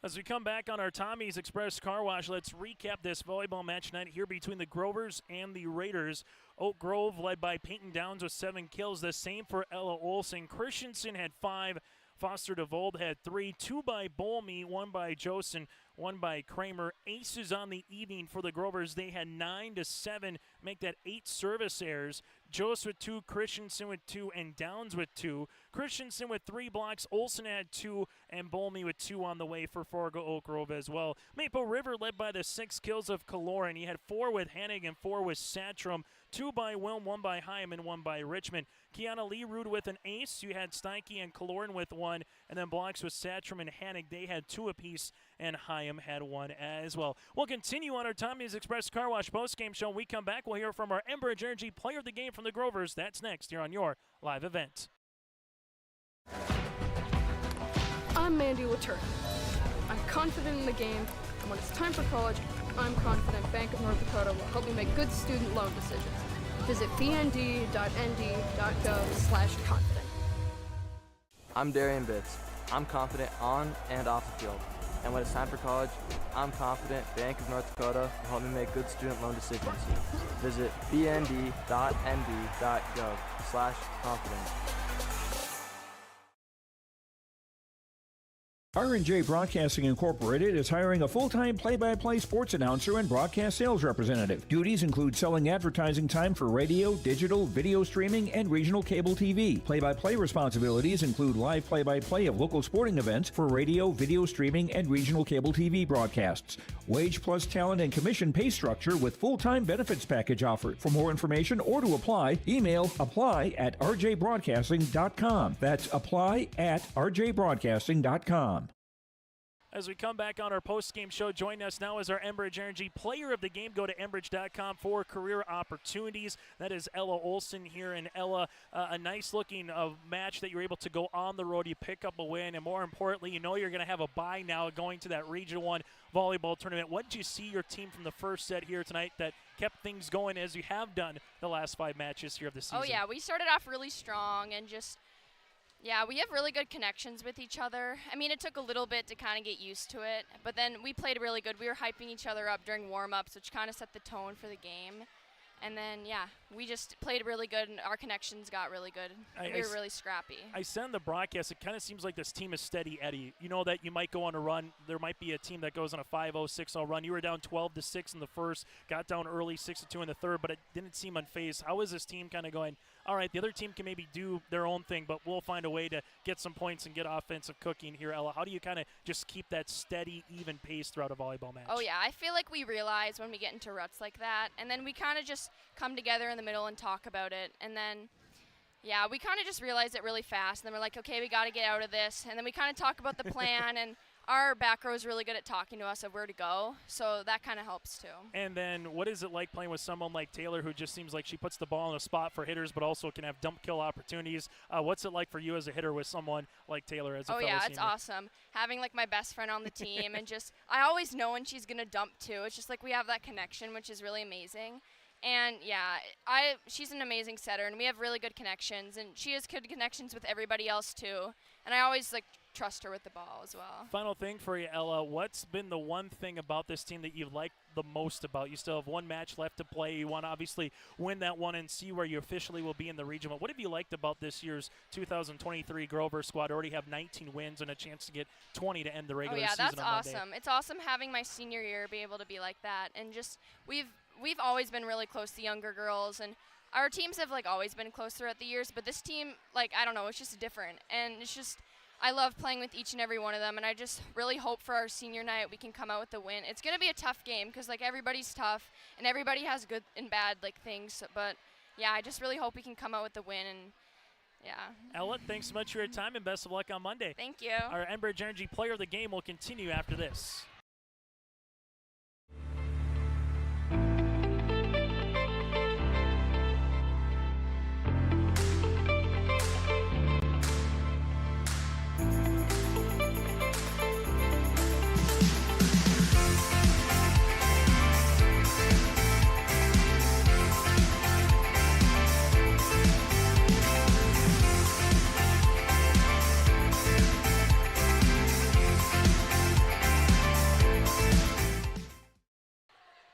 As we come back on our Tommy's Express Car Wash, let's recap this volleyball match night here between the Grovers and the Raiders. Oak Grove led by Peyton Downs with 7 kills. The same for Ella Olsen. Christensen had 5. Foster DeVold had 3. 2 by Bolme, 1 by Josen, 1 by Kramer. Aces on the evening for the Grovers. They had 9-7 make that 8 service errors. Jost with 2, Christensen with 2, and Downs with 2. Christensen with 3 blocks, Olsen had 2, and Bolmy with 2 on the way for Fargo Oak Grove as well. Maple River led by the 6 kills of Kaloran. He had 4 with Hennig and 4 with Satchram. 2 by Wilm, 1 by Hyam, and 1 by Richmond. Kiana Leerud with an ace. You had Steinke and Kaloran with 1, and then blocks with Satchram and Hennig. They had 2 apiece, and Hyam had 1 as well. We'll continue on our Tommy's Express Car Wash postgame show. When we come back, we'll hear from our Enbridge Energy player of the game from the Grovers. That's next here on your live event.
I'm Mandy Latour. I'm confident in the game, and when it's time for college, I'm confident Bank of North Dakota will help me make good student loan decisions. Visit bnd.nd.gov/confident.
I'm Darian Bitts. I'm confident on and off the field. And when it's time for college, I'm confident Bank of North Dakota will help me make good student loan decisions. Visit bnd.nd.gov/confident.
R&J Broadcasting Incorporated is hiring a full-time play-by-play sports announcer and broadcast sales representative. Duties include selling advertising time for radio, digital, video streaming, and regional cable TV. Play-by-play responsibilities include live play-by-play of local sporting events for radio, video streaming, and regional cable TV broadcasts. Wage plus talent and commission pay structure with full-time benefits package offered. For more information or to apply, email apply@rjbroadcasting.com. That's apply@rjbroadcasting.com.
As we come back on our post-game show, joining us now is our Enbridge Energy player of the game. Go to enbridge.com for career opportunities. That is Ella Olsen here. And Ella, a nice-looking match that you're able to go on the road. You pick up a win, and more importantly, you know you're going to have a bye now going to that Region 1 volleyball tournament. What did you see your team from the first set here tonight that kept things going as you have done the last 5 matches here of the season?
Oh, yeah. We started off really strong and just – yeah, we have really good connections with each other. I mean, it took a little bit to kind of get used to it, but then we played really good. We were hyping each other up during warm-ups, which kind of set the tone for the game. And then, yeah, we just played really good, and our connections got really good. We were really scrappy.
I said in the broadcast, it kind of seems like this team is steady Eddie. You know that you might go on a run. There might be a team that goes on a 5-0, 6-0 run. You were down 12-6 in the first, got down early 6-2 in the third, but it didn't seem unfazed. How is this team kind of going, all right, the other team can maybe do their own thing, but we'll find a way to get some points and get offensive cooking here, Ella? How do you kind of just keep that steady, even pace throughout a volleyball match?
Oh, yeah. I feel like we realize when we get into ruts like that, and then we kind of just come together in the middle and talk about it. And then, yeah, we kind of just realize it really fast. And then we're like, okay, we got to get out of this. And then we kind of talk about the plan, and our back row is really good at talking to us of where to go, so that kind of helps too.
And then what is it like playing with someone like Taylor, who just seems like she puts the ball in a spot for hitters but also can have dump kill opportunities? What's it like for you as a hitter with someone like Taylor as a fellow
yeah,
senior?
It's awesome. Having like my best friend on the team, and just I always know when she's going to dump too. It's just like we have that connection, which is really amazing. And yeah, she's an amazing setter, and we have really good connections, and she has good connections with everybody else too. And I always like trust her with the ball as well.
Final thing for you, Ella. What's been the one thing about this team that you've liked the most about? You still have one match left to play. You want to obviously win that one and see where you officially will be in the region. But what have you liked about this year's 2023 Grover squad? Already have 19 wins and a chance to get 20 to end the regular season on Monday.
Oh, yeah, that's awesome. It's awesome having my senior year be able to be like that. And just we've always been really close to younger girls, and our teams have like always been close throughout the years, but this team, like, I don't know, it's just different. And it's just, I love playing with each and every one of them, and I just really hope for our senior night we can come out with the win. It's going to be a tough game because, like, everybody's tough, and everybody has good and bad, like, things. But, yeah, I just really hope we can come out with the win, and, yeah.
Ella, thanks so much for your time, and best of luck on Monday.
Thank you.
Our Enbridge Energy player of the game will continue after this.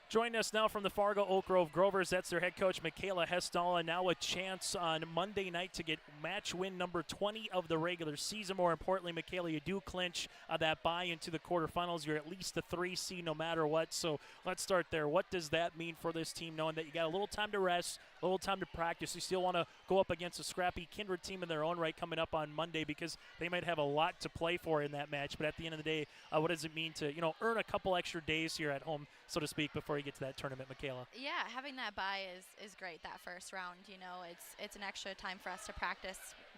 Joining us now from the Fargo Oak Grove Grovers, that's their head coach, Michaela Hestall, and now a chance on Monday night to get match win number 20 of the regular season. More importantly, Michaela, you do clinch that bye into the quarterfinals. You're at least a 3 seed no matter what, so let's start there. What does that mean for this team, knowing that you got a little time to rest, a little time to practice? You still want to go up against a scrappy Kindred team in their own right coming up on Monday, because they might have a lot to play for in that match, but at the end of the day, what does it mean to, earn a couple extra days here at home, so to speak, before you get to that tournament, Michaela?
Yeah, having that bye is great, that first round. It's an extra time for us to practice,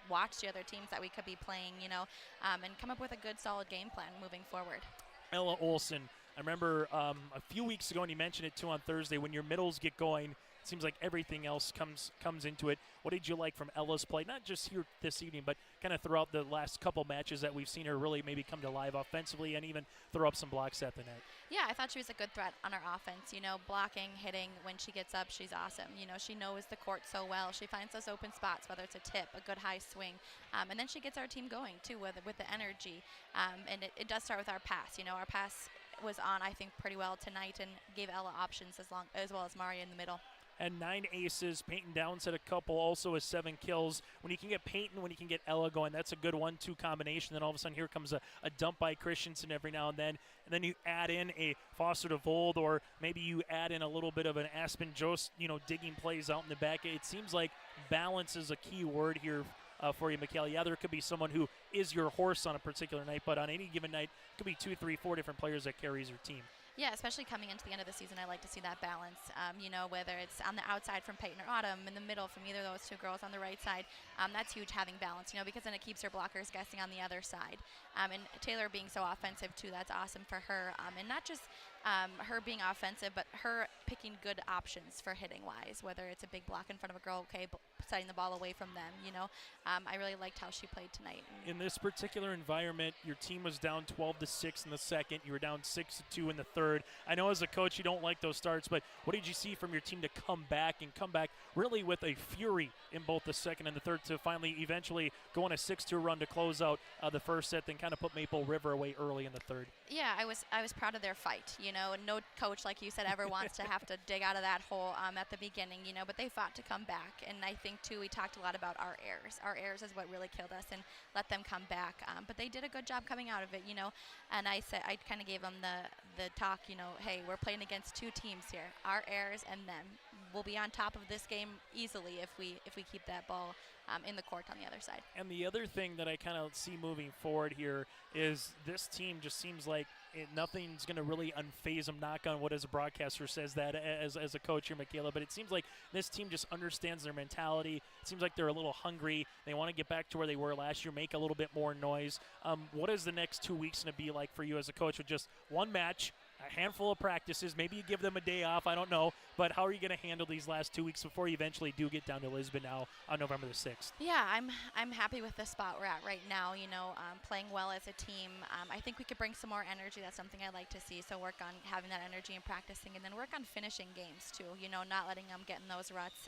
watch the other teams that we could be playing, and come up with a good, solid game plan moving forward.
Ella Olson, I remember a few weeks ago, and you mentioned it too on Thursday, when your middles get going, it seems like everything else comes into it. What did you like from Ella's play, not just here this evening, but kind of throughout the last couple matches that we've seen her really maybe come to life offensively and even throw up some blocks at the net?
Yeah, I thought she was a good threat on our offense. Blocking, hitting, when she gets up, she's awesome. She knows the court so well. She finds those open spots, whether it's a tip, a good high swing, and then she gets our team going too with the energy. And it does start with our pass. Our pass was on, I think, pretty well tonight and gave Ella options as well as Maria in the middle.
And 9 aces. Peyton Downs had a couple, also with 7 kills. When you can get Peyton, when you can get Ella going, that's a good 1-2 combination. Then all of a sudden here comes a dump by Christensen every now and then you add in a Foster DeVold, or maybe you add in a little bit of an Aspen Jost, digging plays out in the back. It seems like balance is a key word here for you, Michaela. Yeah, there could be someone who is your horse on a particular night, but on any given night, it could be 2, 3, 4 different players that carries your team.
Yeah, especially coming into the end of the season, I like to see that balance, whether it's on the outside from Peyton or Autumn, in the middle from either of those two girls on the right side. That's huge, having balance, because then it keeps her blockers guessing on the other side. And Taylor being so offensive, too, that's awesome for her. And not just her being offensive, but her picking good options for hitting-wise, whether it's a big block in front of a girl, setting the ball away from them, I really liked how she played tonight.
In this particular environment, your team was down 12-6 in the second. You were down 6-2 in the third. I know as a coach you don't like those starts, but what did you see from your team to come back really with a fury in both the second and the third to finally eventually go on a 6-2 run to close out the first set, then kind of put Maple River away early in the third?
Yeah, I was proud of their fight, and no coach, like you said, ever wants to have to dig out of that hole at the beginning, but they fought to come back. And I think too, we talked a lot about our errors. Our errors is what really killed us and let them come back. But they did a good job coming out of it, and I kind of gave them the talk, hey, we're playing against 2 teams here, our errors and them. We'll be on top of this game easily if we keep that ball in the court on the other side.
And the other thing that I kind of see moving forward here is this team just seems like nothing's going to really unfaze them, knock on wood, as a broadcaster says that as a coach here, Michaela, but it seems like this team just understands their mentality. It seems like they're a little hungry. They want to get back to where they were last year, make a little bit more noise. What is the next 2 weeks going to be like for you as a coach with just one match, a handful of practices? Maybe you give them a day off, I don't know, but how are you going to handle these last 2 weeks before you eventually do get down to Lisbon now on November the 6th?
Yeah, I'm happy with the spot we're at right now, playing well as a team. I think we could bring some more energy. That's something I like to see, so work on having that energy and practicing, and then work on finishing games too, not letting them get in those ruts.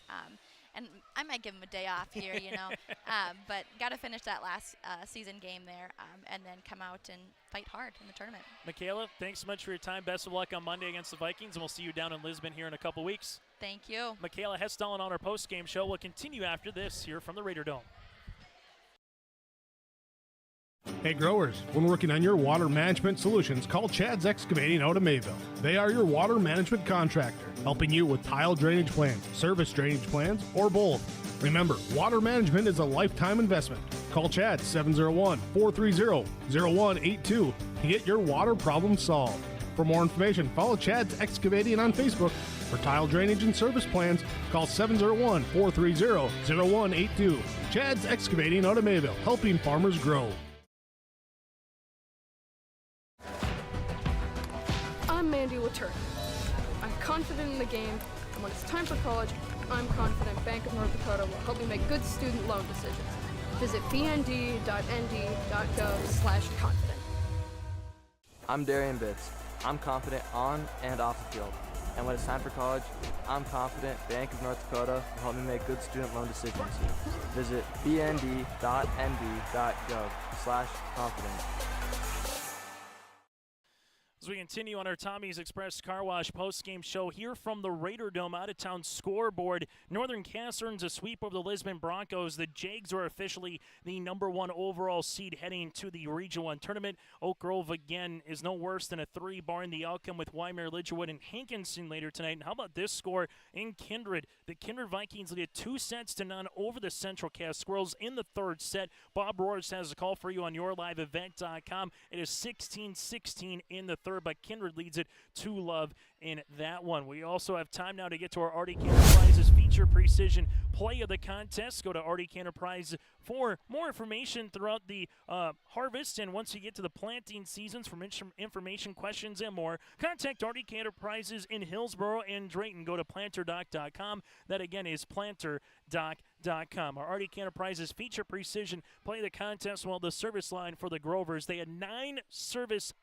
And I might give them a day off here, but got to finish that last season game there and then come out and fight hard in the tournament.
Michaela, thanks so much for your time. Best of luck on Monday against the Vikings, and we'll see you down in Lisbon here in a couple weeks.
Thank you.
Michaela Hestall on our post-game show. We'll continue after this here from the Raider Dome.
Hey growers, when working on your water management solutions, call Chad's Excavating out of Mayville. They are your water management contractor, helping you with tile drainage plans, service drainage plans, or both. Remember, water management is a lifetime investment. Call Chad 701-430-0182 to get your water problem solved. For more information, follow Chad's Excavating on Facebook. For tile drainage and service plans, call 701-430-0182. Chad's Excavating out of Mayville, helping farmers grow.
I'm Mandy Latour. I'm confident in the game, and when it's time for college, I'm confident Bank of North Dakota will help me make good student loan decisions. Visit bnd.nd.gov/confident.
I'm Darian Bitts. I'm confident on and off the field. And when it's time for college, I'm confident Bank of North Dakota will help me make good student loan decisions. Visit bnd.nd.gov/confident.
As we continue on our Tommy's Express Car Wash post-game show here from the Raider Dome out-of-town scoreboard. Northern Cass earns a sweep over the Lisbon Broncos. The Jags are officially the #1 overall seed heading to the Region 1 tournament. Oak Grove, again, is no worse than a 3, barring the outcome with Weimar, Lidgerwood, and Hankinson later tonight. And how about this score in Kindred? The Kindred Vikings lead 2-0 over the Central Cass Squirrels in the 3rd set. Bob Roars has a call for you on yourliveevent.com. It is 16-16 in the 3rd. But Kindred leads it 2-love in that one. We also have time now to get to our Arctic Enterprises feature precision play of the contest. Go to Arctic Enterprise for more information throughout the harvest. And once you get to the planting seasons, from information, questions, and more, contact Arctic Enterprises in Hillsboro and Drayton. Go to planterdoc.com. That again is planterdoc.com. Our Arctic Enterprises feature precision play of the contest. Well, the service line for the Grovers, they had 9 service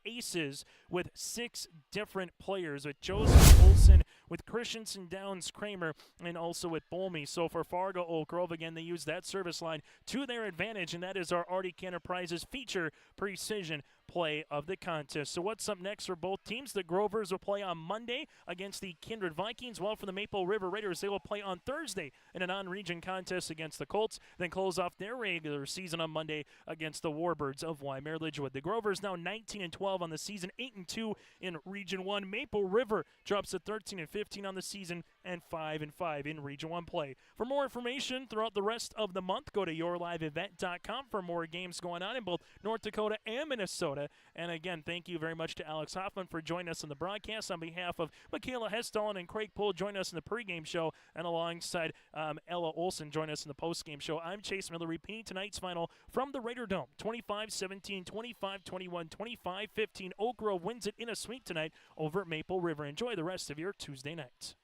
aces with 6 different players, with Joseph Olson, with Christensen, Downs, Kramer, and also with Bolmy. So for Fargo Oak Grove, again, they use that service line to their advantage, and that is our Arctic Enterprises feature precision play of the contest. So what's up next for both teams? The Grovers will play on Monday against the Kindred Vikings, while for the Maple River Raiders, they will play on Thursday in a non-region contest against the Colts, then close off their regular season on Monday against the Warbirds of Weimar Lidgerwood. The Grovers now 19-12 on the season, 8-2 in Region 1. Maple River drops to 13-15 on the season and 5-5 in Region 1 play. For more information throughout the rest of the month, go to yourliveevent.com for more games going on in both North Dakota and Minnesota. And again, thank you very much to Alex Hoffman for joining us on the broadcast. On behalf of Michaela Hestalin and Craig Poole, join us in the pregame show, and alongside Ella Olson, join us in the postgame show. I'm Chase Miller, repeating tonight's final from the Raider Dome. 25-17, 25-21, 25-15. Oak Grove wins it in a sweep tonight over at Maple River. Enjoy the rest of your Tuesday night.